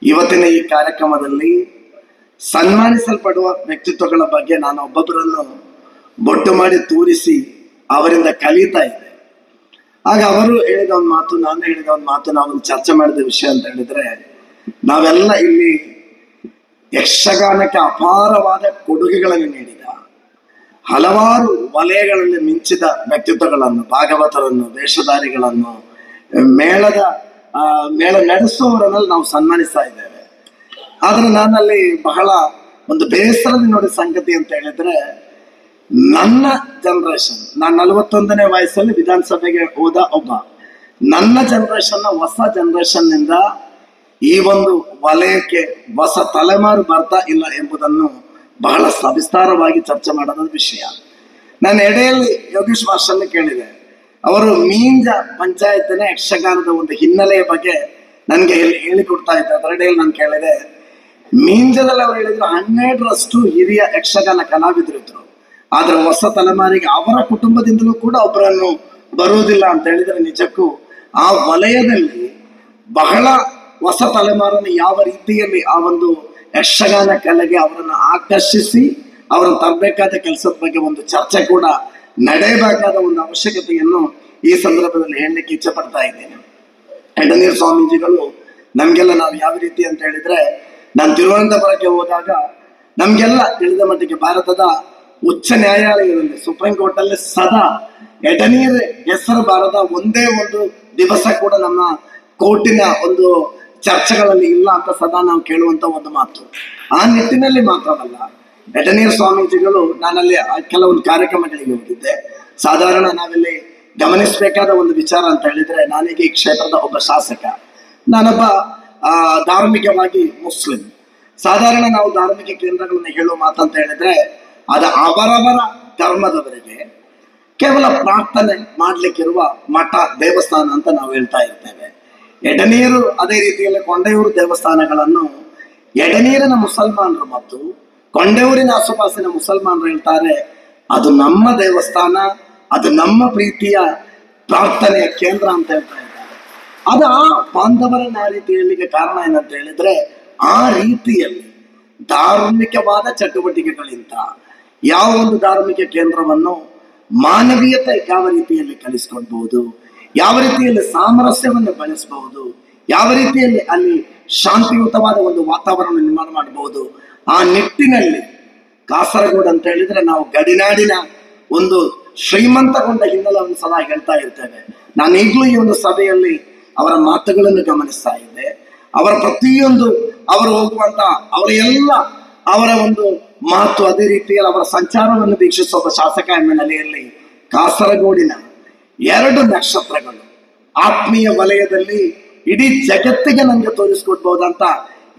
ಇವತ್ತಿನ ಈ ಕಾರ್ಯಕ್ರಮದಲ್ಲಿ ಸನ್ಮಾನಿಸಲ್ಪಡುವ ವ್ಯಕ್ತಿತ್ವಗಳ ಬಗ್ಗೆ ನಾನು ಒಬ್ಬೊಬ್ಬರನ್ನು ಬೊಟ್ಟು ಮಾಡಿ ತೋರಿಸಿ ಅವರಿಂದ ಕಲಿತಾ ಇದ್ದೆ. ಆಗ ಅವರು ಹೇಳಿದ ಒಂದು ಮಾತು, ನಾನು ಹೇಳಿದ ಒಂದು ಮಾತು, ನಾವೊಂದು ಚರ್ಚೆ ಮಾಡಿದ ವಿಷಯ ಅಂತ ಹೇಳಿದ್ರೆ, ನಾವೆಲ್ಲ ಇಲ್ಲಿ ಯಕ್ಷಗಾನಕ್ಕೆ ಅಪಾರವಾದ ಕೊಡುಗೆಗಳನ್ನು ನೀಡಿದ, ಹಲವಾರು ವಲಯಗಳಲ್ಲಿ ಮಿಂಚಿದ ವ್ಯಕ್ತಿತ್ವಗಳನ್ನು, ಭಾಗವತರನ್ನು, ವೇಷಧಾರಿಗಳನ್ನು, ಮೇಳ ನಡೆಸುವವರನ್ನೆಲ್ಲ ನಾವು ಸನ್ಮಾನಿಸ್ತಾ ಇದ್ದೇವೆ. ಆದ್ರೆ ನಾನಲ್ಲಿ ಬಹಳ ಒಂದು ಬೇಸರದ ನೋಡಿ ಸಂಗತಿ ಅಂತ ಹೇಳಿದ್ರೆ, ನನ್ನ ಜನರೇಷನ್, ನಾನು 41ನೇ ವಯಸ್ಸಲ್ಲಿ ವಿಧಾನಸಭೆಗೆ ಹೋದ ಒಬ್ಬ, ನನ್ನ ಜನರೇಷನ್ ಹೊಸ ಜನರೇಷನ್ ನಿಂದ ಈ ಒಂದು ವಲಯಕ್ಕೆ ಹೊಸ ತಲೆಮಾರು ಬರ್ತಾ ಇಲ್ಲ ಎಂಬುದನ್ನು ಬಹಳ ಸವಿಸ್ತಾರವಾಗಿ ಚರ್ಚೆ ಮಾಡೋದ ವಿಷಯ. ನಾನು ಎಡೆಯಲ್ಲಿ ಯೋಗೇಶ್ ಮಾಸ್ಟರ್ನ ಕೇಳಿದೆ. ಅವರು ಮೀಂಜ ಪಂಚಾಯತ್ನ ಯಕ್ಷಗಾನದ ಒಂದು ಹಿನ್ನೆಲೆಯ ಬಗ್ಗೆ ನನಗೆ ಹೇಳಿಕೊಡ್ತಾ ಇದ್ದೆ. ಅದರಡೆಯಲ್ಲಿ ನಾನು ಕೇಳಿದೆ, ಮೀಂಜದಲ್ಲಿ ಅವರು ಹೇಳಿದ್ರು 12ರಷ್ಟು ಹಿರಿಯ ಯಕ್ಷಗಾನ ಕಲಾವಿದರಿದ್ರು, ಆದ್ರೆ ಹೊಸ ತಲೆಮಾರಿಗೆ ಅವರ ಕುಟುಂಬದಿಂದಲೂ ಕೂಡ ಒಬ್ಬರನ್ನು ಬರುವುದಿಲ್ಲ ಅಂತ ಹೇಳಿದ್ರೆ, ನಿಜಕ್ಕೂ ಆ ವಲಯದಲ್ಲಿ ಬಹಳ ಹೊಸ ತಲೆಮಾರನ್ನು ಯಾವ ರೀತಿಯಲ್ಲಿ ಆ ಒಂದು ಯಕ್ಷಗಾನ ಕಲೆಗೆ ಅವರನ್ನು ಆಕರ್ಷಿಸಿ ಅವರನ್ನು ತರಬೇಕಾದ ಕೆಲಸದ ಬಗ್ಗೆ ಒಂದು ಚರ್ಚೆ ಕೂಡ ನಡೆಯಬೇಕಾದ ಒಂದು ಅವಶ್ಯಕತೆಯನ್ನು ಈ ಸಂದರ್ಭದಲ್ಲಿ ಹೇಳಲಿಕ್ಕೆ ಇಚ್ಛೆ ಪಡ್ತಾ ಇದ್ದೇನೆ. ಎಡನೀರು ಸ್ವಾಮೀಜಿಗಳು ನಮ್ಗೆಲ್ಲ, ನಾವು ಯಾವ ರೀತಿ ಅಂತ ಹೇಳಿದ್ರೆ, ನಾನು ತಿರುವನಂತಪುರಕ್ಕೆ ಹೋದಾಗ ನಮ್ಗೆಲ್ಲ ತಿಳಿದ ಮಟ್ಟಿಗೆ ಭಾರತದ ಉಚ್ಚ ನ್ಯಾಯಾಲಯದಲ್ಲಿ, ಸುಪ್ರೀಂ ಕೋರ್ಟ್ ಅಲ್ಲಿ ಸದಾ ಎಡನೀರ್ ಹೆಸರು ಬಾರದ ಒಂದೇ ಒಂದು ದಿವಸ ಕೂಡ ನಮ್ಮ ಕೋರ್ಟಿನ ಒಂದು ಚರ್ಚೆಗಳಲ್ಲಿ ಇಲ್ಲ ಅಂತ ಸದಾ ನಾವು ಕೇಳುವಂತ ಒಂದು ಮಾತು. ಆ ನಿಟ್ಟಿನಲ್ಲಿ ಮಾತ್ರವಲ್ಲ, ಎಡನೀರ್ ಸ್ವಾಮೀಜಿಗಳು, ನಾನಲ್ಲಿ ಕೆಲವೊಂದು ಕಾರ್ಯಕ್ರಮಗಳಿಗೆ ಹೋಗಿದ್ದೆ. ಸಾಧಾರಣ ನಾವಿಲ್ಲಿ ಗಮನಿಸಬೇಕಾದ ಒಂದು ವಿಚಾರ ಅಂತ ಹೇಳಿದ್ರೆ, ನಾನೀಗ ಈ ಕ್ಷೇತ್ರದ ಒಬ್ಬ ಶಾಸಕ, ನಾನೊಬ್ಬ ಧಾರ್ಮಿಕವಾಗಿ ಮುಸ್ಲಿಂ. ಸಾಧಾರಣ ನಾವು ಧಾರ್ಮಿಕ ಕೇಂದ್ರಗಳನ್ನು ಹೇಳುವ ಮಾತಂತ ಹೇಳಿದ್ರೆ, ಅದು ಅವರವರ ಧರ್ಮದವರಿಗೆ ಕೇವಲ ಪ್ರಾರ್ಥನೆ ಮಾಡ್ಲಿಕ್ಕಿರುವ ಮಠ, ದೇವಸ್ಥಾನ ಅಂತ ನಾವು ಹೇಳ್ತಾ ಇರ್ತೇವೆ. ಎಡನೀರು ಅದೇ ರೀತಿಯಲ್ಲಿ ಕೊಂಡೆಯೂರು ದೇವಸ್ಥಾನಗಳನ್ನು ಎಡನೀರಿನ ಮುಸಲ್ಮಾನರು ಮತ್ತು ಕೊಂಡೆಯೂರಿನ ಆಸುಪಾಸಿನ ಮುಸಲ್ಮಾನರು ಹೇಳ್ತಾರೆ, ಅದು ನಮ್ಮ ದೇವಸ್ಥಾನ, ಅದು ನಮ್ಮ ಪ್ರೀತಿಯ ಪ್ರಾರ್ಥನೆಯ ಕೇಂದ್ರ ಅಂತ ಹೇಳ್ತಾ ಇದ್ದಾರೆ. ಅದು ಆ ಬಾಂಧವರನ್ನ ಆ ರೀತಿ ಹೇಳಲಿಕ್ಕೆ ಕಾರಣ ಏನಂತ ಹೇಳಿದ್ರೆ, ಆ ರೀತಿಯಲ್ಲಿ ಧಾರ್ಮಿಕವಾದ ಚಟುವಟಿಕೆಗಳಿಂದ ಯಾವ ಒಂದು ಧಾರ್ಮಿಕ ಕೇಂದ್ರವನ್ನು ಮಾನವೀಯತೆ ಯಾವ ರೀತಿಯಲ್ಲಿ ಕಲಿಸ್ಕೊಳ್ಬಹುದು, ಯಾವ ರೀತಿಯಲ್ಲಿ ಸಾಮರಸ್ಯವನ್ನು ಬೆಳೆಸಬಹುದು, ಯಾವ ರೀತಿಯಲ್ಲಿ ಅಲ್ಲಿ ಶಾಂತಿಯುತವಾದ ಒಂದು ವಾತಾವರಣ ನಿರ್ಮಾಣ ಮಾಡಬಹುದು, ಆ ನಿಟ್ಟಿನಲ್ಲಿ ಕಾಸರಗೋಡು ಅಂತ ಹೇಳಿದ್ರೆ ನಾವು ಗಡಿನಾಡಿನ ಒಂದು ಶ್ರೀಮಂತಗೊಂಡ ಹಿನ್ನೆಲೆಯನ್ನು ಸದಾ ಹೇಳ್ತಾ ಇರ್ತೇವೆ. ನಾನು ಈಗಲೂ ಈ ಒಂದು ಸಭೆಯಲ್ಲಿ ಅವರ ಮಾತುಗಳನ್ನು ಗಮನಿಸ್ತಾ ಇದ್ದೆ. ಅವರ ಪ್ರತಿಯೊಂದು ಅವರು ಹೋಗುವಂತ ಅವರ ಒಂದು ಮಾತು, ಅದೇ ರೀತಿಯಲ್ಲಿ ಅವರ ಸಂಚಾರವನ್ನು ವೀಕ್ಷಿಸುವ ಶಾಸಕ ಎಂಬ ನೆಲೆಯಲ್ಲಿ ಕಾಸರಗೋಡಿನ 2 ನಕ್ಷತ್ರಗಳು ಆತ್ಮೀಯ ವಲಯದಲ್ಲಿ ಇಡೀ ಜಗತ್ತಿಗೆ ನಮ್ಗೆ ತೋರಿಸ್ಕೊಡ್ಬಹುದಂತ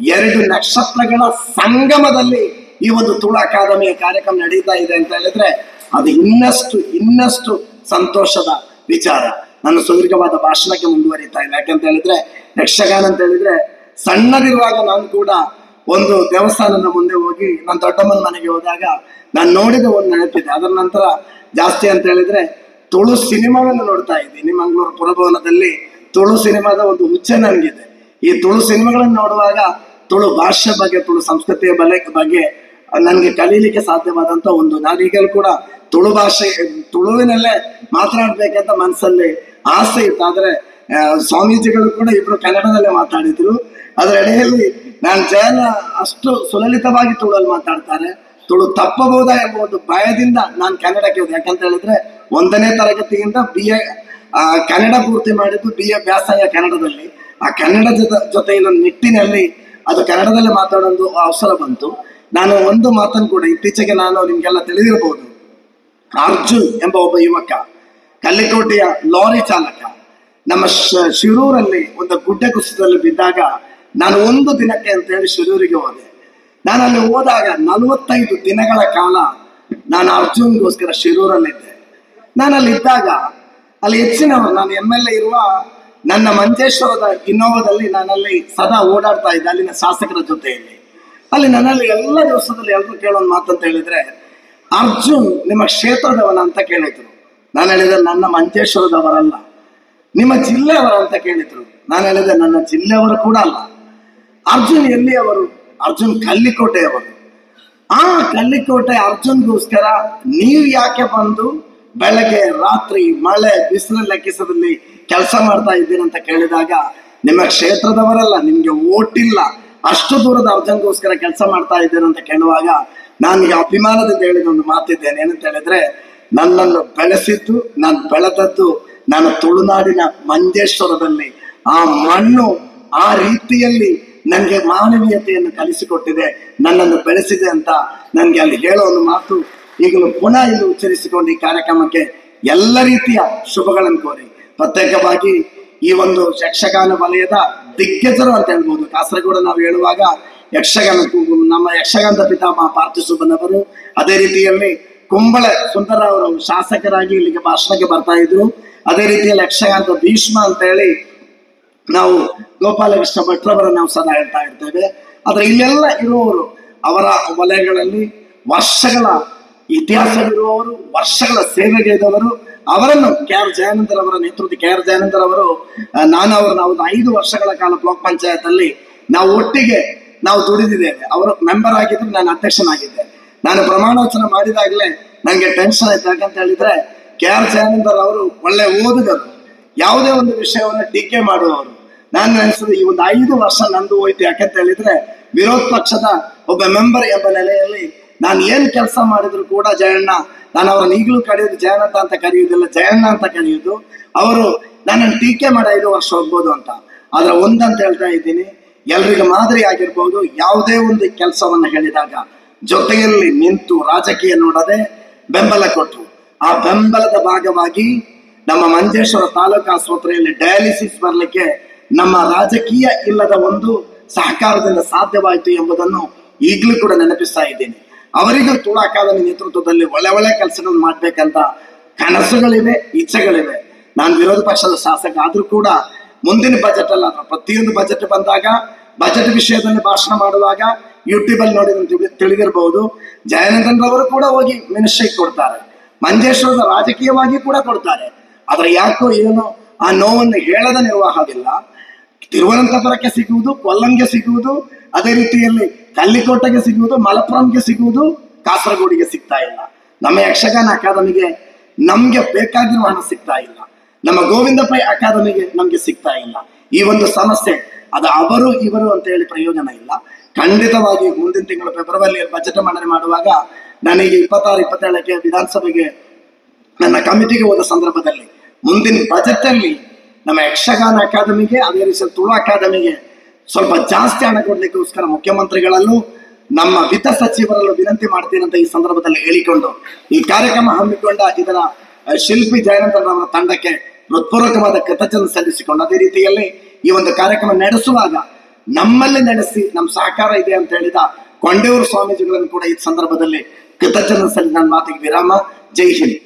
2 ನಕ್ಷತ್ರಗಳ ಸಂಗಮದಲ್ಲಿ ಈ ಒಂದು ತುಳು ಅಕಾಡೆಮಿಯ ಕಾರ್ಯಕ್ರಮ ನಡೀತಾ ಇದೆ ಅಂತ ಹೇಳಿದ್ರೆ, ಅದು ಇನ್ನಷ್ಟು ಸಂತೋಷದ ವಿಚಾರ. ನನ್ನ ಸುದೀರ್ಘವಾದ ಭಾಷಣಕ್ಕೆ ಮುಂದುವರಿತಾ ಇಲ್ಲ. ಯಾಕೆಂತ ಹೇಳಿದ್ರೆ, ಯಕ್ಷಗಾನ ಅಂತ ಹೇಳಿದ್ರೆ ಸಣ್ಣದಿರುವಾಗ ನಾನು ಕೂಡ ಒಂದು ದೇವಸ್ಥಾನದ ಮುಂದೆ ಹೋಗಿ ನನ್ನ ದೊಡ್ಡಮ್ಮನ ಮನೆಗೆ ಹೋದಾಗ ನಾನು ನೋಡಿದ ಒಂದು ನೆನಪಿದೆ. ಅದರ ನಂತರ ಜಾಸ್ತಿ ಅಂತ ಹೇಳಿದ್ರೆ ತುಳು ಸಿನಿಮಾವನ್ನು ನೋಡ್ತಾ ಇದ್ದೀನಿ. ಮಂಗಳೂರು ಪುರಭವನದಲ್ಲಿ ತುಳು ಸಿನಿಮಾದ ಒಂದು ಹುಚ್ಚೆ ನನಗಿದೆ. ಈ ತುಳು ಸಿನಿಮಾಗಳನ್ನು ನೋಡುವಾಗ ತುಳು ಭಾಷೆ ಬಗ್ಗೆ, ತುಳು ಸಂಸ್ಕೃತಿಯ ಬಗ್ಗೆ ನನಗೆ ಕಲೀಲಿಕ್ಕೆ ಸಾಧ್ಯವಾದಂತ ಒಂದು, ನಾನೀಗಲೂ ಕೂಡ ತುಳು ಭಾಷೆ ತುಳುವಿನಲ್ಲೇ ಮಾತನಾಡ್ಬೇಕಂತ ಮನಸ್ಸಲ್ಲಿ ಆಸೆ ಇತ್ತು. ಆದ್ರೆ ಸ್ವಾಮೀಜಿಗಳು ಕೂಡ ಇಬ್ರು ಕನ್ನಡದಲ್ಲೇ ಮಾತಾಡಿದ್ರು. ಅದರ ಎಡೆಯಲ್ಲಿ ನಾನು ಜಯನ ಅಷ್ಟು ಸುಲಲಿತವಾಗಿ ತುಳುವಲ್ಲಿ ಮಾತಾಡ್ತಾರೆ, ತುಳು ತಪ್ಪಬಹುದಾ ಎಂಬ ಒಂದು ಭಯದಿಂದ ನಾನು ಕನ್ನಡಕ್ಕೆ ಹೋದೆ. ಯಾಕಂತ ಹೇಳಿದ್ರೆ 1ನೇ ತರಗತಿಯಿಂದ BA ಕನ್ನಡ ಪೂರ್ತಿ ಮಾಡಿದ್ದು, BA ವ್ಯಾಸಂಗ ಕನ್ನಡದಲ್ಲಿ. ಆ ಕನ್ನಡ ಜೊತೆಗಿನ ನಿಟ್ಟಿನಲ್ಲಿ ಅದು ಕನ್ನಡದಲ್ಲೇ ಮಾತಾಡೋದು ಅವಸರ ಬಂತು. ನಾನು ಒಂದು ಮಾತನ್ನು ಕೂಡ ಇತ್ತೀಚೆಗೆ ನಾನು ನಿಮ್ಗೆಲ್ಲ ತಿಳಿದಿರಬಹುದು, ಅರ್ಜುನ್ ಎಂಬ ಒಬ್ಬ ಯುವಕ, ಕಲ್ಲಿಕೋಟೆಯ ಲಾರಿ ಚಾಲಕ, ನಮ್ಮ ಶಿರೂರಲ್ಲಿ ಒಂದು ಗುಡ್ಡ ಕುಸಿತದಲ್ಲಿ ಬಿದ್ದಾಗ ನಾನು 1 ದಿನಕ್ಕೆ ಅಂತ ಹೇಳಿ ಶಿರೂರಿಗೆ ಹೋದೆ. ನಾನು ಅಲ್ಲಿ ಹೋದಾಗ 45 ದಿನಗಳ ಕಾಲ ನಾನು ಅರ್ಜುನ್ಗೋಸ್ಕರ ಶಿರೂರಲ್ಲಿದ್ದೆ. ನಾನು ಅಲ್ಲಿ ಇದ್ದಾಗ ಅಲ್ಲಿ ಹೆಚ್ಚಿನವರು, ನಾನು MLA ಇರುವ ನನ್ನ ಮಂಜೇಶ್ವರದ ಇನ್ನೋವಾದಲ್ಲಿ ನಾನಲ್ಲಿ ಸದಾ ಓಡಾಡ್ತಾ ಇದ್ದೆ ಅಲ್ಲಿನ ಶಾಸಕರ ಜೊತೆಯಲ್ಲಿ. ಅಲ್ಲಿ ನನ್ನಲ್ಲಿ ಎಲ್ಲ ದಿವಸದಲ್ಲಿ ಎಲ್ಲರೂ ಕೇಳೋದು ಮಾತಂತ ಹೇಳಿದ್ರೆ, ಅರ್ಜುನ್ ನಿಮ್ಮ ಕ್ಷೇತ್ರದವನ ಅಂತ ಕೇಳಿದ್ರು. ನಾನು ಹೇಳಿದ್ರೆ ನನ್ನ ಮಂಜೇಶ್ವರದವರಲ್ಲ, ನಿಮ್ಮ ಜಿಲ್ಲೆಯವರ ಅಂತ ಕೇಳಿದ್ರು. ನಾನು ಹೇಳಿದೆ ನನ್ನ ಜಿಲ್ಲೆಯವರು ಕೂಡ ಅಲ್ಲ. ಅರ್ಜುನ್ ಎಲ್ಲಿಯವರು? ಅರ್ಜುನ್ ಕಲ್ಲಿಕೋಟೆಯವರು. ಆ ಕಲ್ಲಿಕೋಟೆ ಅರ್ಜುನ್ಗೋಸ್ಕರ ನೀವು ಯಾಕೆ ಬಂದು ಬೆಳಗ್ಗೆ ರಾತ್ರಿ ಮಳೆ ಬಿಸಿಲು ಲೆಕ್ಕಿಸದಲ್ಲಿ ಕೆಲಸ ಮಾಡ್ತಾ ಇದ್ದೀರಿ ಅಂತ ಕೇಳಿದಾಗ, ನಿಮ್ಮ ಕ್ಷೇತ್ರದವರಲ್ಲ, ನಿಮ್ಗೆ ಓಟಿಲ್ಲ, ಅಷ್ಟು ದೂರದ ಅರ್ಜುನ್ಗೋಸ್ಕರ ಕೆಲಸ ಮಾಡ್ತಾ ಇದ್ದೇನೆ ಅಂತ ಕೇಳುವಾಗ ನನಗೆ ಅಭಿಮಾನದಿಂದ ಹೇಳಿದ ಒಂದು ಮಾತಿದ್ದೇನೆ. ಏನಂತ ಹೇಳಿದ್ರೆ, ನನ್ನನ್ನು ಬೆಳೆಸಿದ್ದು, ನಾನು ಬೆಳೆದದ್ದು ನಾನು ತುಳುನಾಡಿನ ಮಂಜೇಶ್ವರದಲ್ಲಿ. ಆ ಮಣ್ಣು ಆ ರೀತಿಯಲ್ಲಿ ನನಗೆ ಮಾನವೀಯತೆಯನ್ನು ಕಲಿಸಿಕೊಟ್ಟಿದೆ, ನನ್ನನ್ನು ಬೆಳೆಸಿದೆ ಅಂತ ನನಗೆ ಅಲ್ಲಿ ಹೇಳೋ ಒಂದು ಮಾತು ಈಗಲೂ ಪುನಃ ಇಲ್ಲಿ ಉಚ್ಚರಿಸಿಕೊಂಡು ಈ ಕಾರ್ಯಕ್ರಮಕ್ಕೆ ಎಲ್ಲ ರೀತಿಯ ಶುಭಗಳನ್ನು ಕೋರಿ, ಪ್ರತ್ಯೇಕವಾಗಿ ಈ ಒಂದು ಯಕ್ಷಗಾನ ವಲಯದ ದಿಗ್ಗಜರು ಅಂತ ಹೇಳ್ಬೋದು. ಕಾಸರಗೋಡು ನಾವು ಹೇಳುವಾಗ ಯಕ್ಷಗಾನ, ನಮ್ಮ ಯಕ್ಷಗಾನದ ಪಿತಾಮಹ ಪಾರ್ಥಿಸುಬ್ಬನವರು, ಅದೇ ರೀತಿಯಲ್ಲಿ ಕುಂಬಳೆ ಸುಂದರರಾವ್ ಅವರು ಶಾಸಕರಾಗಿ ಇಲ್ಲಿಗೆ ಭಾಷಣಕ್ಕೆ ಬರ್ತಾ ಇದ್ರು. ಅದೇ ರೀತಿಯಲ್ಲಿ ಯಕ್ಷಗಾನದ ಭೀಷ್ಮ ಅಂತ ಹೇಳಿ ನಾವು ಗೋಪಾಲಕೃಷ್ಣ ಭಟ್ರವರನ್ನು ನಾವು ಸದಾ ಹೇಳ್ತಾ ಇರ್ತೇವೆ. ಆದ್ರೆ ಇಲ್ಲೆಲ್ಲ ಇರುವವರು ಅವರ ವಲಯಗಳಲ್ಲಿ ವರ್ಷಗಳ ಇತಿಹಾಸವಿರುವವರು, ವರ್ಷಗಳ ಸೇವೆಗೈದವರು. ಅವರನ್ನು KR ಜಯಾನಂದರ್ ಅವರ ನೇತೃತ್ವ, KR ಜಯಾನಂದರ್ ಅವರು, ನಾನು ಅವ್ರನ್ನ ಒಂದು 5 ವರ್ಷಗಳ ಕಾಲ ಬ್ಲಾಕ್ ಪಂಚಾಯತ್ ಅಲ್ಲಿ ನಾವು ಒಟ್ಟಿಗೆ ನಾವು ದುಡಿದಿದ್ದೇವೆ. ಅವರು ಮೆಂಬರ್ ಆಗಿದ್ರು, ನಾನು ಅಧ್ಯಕ್ಷನಾಗಿದ್ದೆ. ನಾನು ಪ್ರಮಾಣವಚನ ಮಾಡಿದಾಗಲೇ ನನಗೆ ಟೆನ್ಷನ್ ಆಯ್ತು. ಯಾಕಂತ ಹೇಳಿದ್ರೆ KR ಜಯಾನಂದರ್ ಅವರು ಒಳ್ಳೆ ಓದುಗರು, ಯಾವುದೇ ಒಂದು ವಿಷಯವನ್ನು ಟೀಕೆ ಮಾಡುವವರು. ನಾನು ಅನಿಸಿದ್ರು ಈ ಒಂದು 5 ವರ್ಷ ನಂದು ಹೋಯ್ತು. ಯಾಕಂತ ಹೇಳಿದ್ರೆ ವಿರೋಧ ಪಕ್ಷದ ಒಬ್ಬ ಮೆಂಬರ್ ಎಂಬ ನೆಲೆಯಲ್ಲಿ ನಾನು ಏನ್ ಕೆಲಸ ಮಾಡಿದ್ರು ಕೂಡ ಜಯಣ್ಣ, ನಾನು ಅವ್ರನ್ನ ಈಗಲೂ ಕರೆಯೋದು ಜಯನಂತ ಅಂತ ಕರೆಯುವುದಿಲ್ಲ, ಜಯಣ್ಣ ಅಂತ ಕರೆಯುವುದು. ಅವರು ನನ್ನನ್ನು ಟೀಕೆ ಮಾಡಿ 5 ವರ್ಷ ಹೋಗ್ಬೋದು ಅಂತ. ಆದ್ರೆ ಒಂದಂತ ಹೇಳ್ತಾ ಇದ್ದೀನಿ, ಎಲ್ರಿಗೂ ಮಾದರಿ ಆಗಿರ್ಬೋದು. ಯಾವುದೇ ಒಂದು ಕೆಲಸವನ್ನ ಹೇಳಿದಾಗ ಜೊತೆಯಲ್ಲಿ ನಿಂತು ರಾಜಕೀಯ ನೋಡದೆ ಬೆಂಬಲ ಕೊಟ್ಟರು. ಆ ಬೆಂಬಲದ ಭಾಗವಾಗಿ ನಮ್ಮ ಮಂಜೇಶ್ವರ ತಾಲೂಕು ಆಸ್ಪತ್ರೆಯಲ್ಲಿ ಡಯಾಲಿಸಿಸ್ ಬರಲಿಕ್ಕೆ ನಮ್ಮ ರಾಜಕೀಯ ಇಲ್ಲದ ಒಂದು ಸಹಕಾರದಿಂದ ಸಾಧ್ಯವಾಯಿತು ಎಂಬುದನ್ನು ಈಗಲೂ ಕೂಡ ನೆನಪಿಸ್ತಾ ಇದ್ದೀನಿ. ಅವರಿಗೂ ತುಳು ಅಕಾಡೆಮಿ ನೇತೃತ್ವದಲ್ಲಿ ಒಳ್ಳೆ ಕೆಲಸಗಳನ್ನು ಮಾಡ್ಬೇಕಂತ ಕನಸುಗಳಿವೆ, ಇಚ್ಛೆಗಳಿವೆ. ನಾನು ವಿರೋಧ ಪಕ್ಷದ ಶಾಸಕ ಆದ್ರೂ ಕೂಡ ಮುಂದಿನ ಬಜೆಟ್ ಅಲ್ಲ, ಪ್ರತಿಯೊಂದು ಬಜೆಟ್ ಬಂದಾಗ, ಬಜೆಟ್ ವಿಷಯದಲ್ಲಿ ಭಾಷಣ ಮಾಡುವಾಗ ಯೂಟ್ಯೂಬ್ ಅಲ್ಲಿ ನೋಡಿ ತಿಳಿದಿರಬಹುದು, ಜಯಾನಂದನ್ ಅವರು ಕೂಡ ಹೋಗಿ ಮಿನಿಸ್ಟ್ರಿಗೆ ಕೊಡ್ತಾರೆ, ಮಂಜೇಶ್ವರದ ರಾಜಕೀಯವಾಗಿ ಕೂಡ ಕೊಡ್ತಾರೆ. ಆದ್ರೆ ಯಾಕೋ ಏನೋ ಆ ನೋವನ್ನು ಹೇಳದ ನಿರ್ವಾಹವಿಲ್ಲ. ತಿರುವನಂತಪುರಕ್ಕೆ ಸಿಗುವುದು, ಕೊಲ್ಲಂಗೆ ಸಿಗುವುದು, ಅದೇ ರೀತಿಯಲ್ಲಿ ಕಲ್ಲಿಕೋಟೆಗೆ ಸಿಗುವುದು, ಮಲಪ್ಪುರಂಗೆ ಸಿಗುವುದು, ಕಾಸರಗೋಡಿಗೆ ಸಿಗ್ತಾ ಇಲ್ಲ. ನಮ್ಮ ಯಕ್ಷಗಾನ ಅಕಾಡೆಮಿಗೆ ನಮ್ಗೆ ಬೇಕಾಗಿರುವ ಹಣ ಸಿಗ್ತಾ ಇಲ್ಲ. ನಮ್ಮ ಗೋವಿಂದ ಪೈ ಅಕಾಡೆಮಿಗೆ ನಮ್ಗೆ ಸಿಗ್ತಾ ಇಲ್ಲ. ಈ ಒಂದು ಸಮಸ್ಯೆ ಅದು ಅವರು ಇವರು ಅಂತ ಹೇಳಿ ಪ್ರಯೋಜನ ಇಲ್ಲ. ಖಂಡಿತವಾಗಿ ಮುಂದಿನ ತಿಂಗಳು ಫೆಬ್ರವರಿಯಲ್ಲಿ ಬಜೆಟ್ ಮಂಡನೆ ಮಾಡುವಾಗ ನನಗೆ 26-27ಕ್ಕೆ ವಿಧಾನಸಭೆಗೆ ನನ್ನ ಕಮಿಟಿಗೆ ಹೋದ ಸಂದರ್ಭದಲ್ಲಿ ಮುಂದಿನ ಬಜೆಟ್ ಅಲ್ಲಿ ನಮ್ಮ ಯಕ್ಷಗಾನ ಅಕಾಡೆಮಿಗೆ, ಅದೇ ರೀತಿ ತುಳು ಅಕಾಡೆಮಿಗೆ ಸ್ವಲ್ಪ ಜಾಸ್ತಿ ಹಣ ಕೊಡ್ಲಿಕ್ಕೋಸ್ಕರ ಮುಖ್ಯಮಂತ್ರಿಗಳಲ್ಲೂ ನಮ್ಮ ವಿತ್ತ ಸಚಿವರಲ್ಲೂ ವಿನಂತಿ ಮಾಡ್ತೀನಿ ಅಂತ ಈ ಸಂದರ್ಭದಲ್ಲಿ ಹೇಳಿಕೊಂಡು ಈ ಕಾರ್ಯಕ್ರಮ ಹಮ್ಮಿಕೊಂಡ ಇದರ ಶಿಲ್ಪಿ ಜಯಾನಂದನ್ ಅವರ ತಂಡಕ್ಕೆ ಹೃತ್ಪೂರ್ವಕವಾದ ಕೃತಜ್ಞತೆ ಸಲ್ಲಿಸಿಕೊಂಡು, ಅದೇ ರೀತಿಯಲ್ಲಿ ಈ ಒಂದು ಕಾರ್ಯಕ್ರಮ ನಡೆಸುವಾಗ ನಮ್ಮಲ್ಲಿ ನಡೆಸಿ ನಮ್ಮ ಸಹಕಾರ ಇದೆ ಅಂತ ಹೇಳಿದ ಕೊಂಡೇವರು ಸ್ವಾಮೀಜಿಗಳನ್ನು ಕೂಡ ಈ ಸಂದರ್ಭದಲ್ಲಿ ಕೃತಜ್ಞತೆ ಸಲ್ಲಿಸಿ ನನ್ನ ಮಾತಿಗೆ ವಿರಾಮ. ಜೈ ಹಿಂದ್.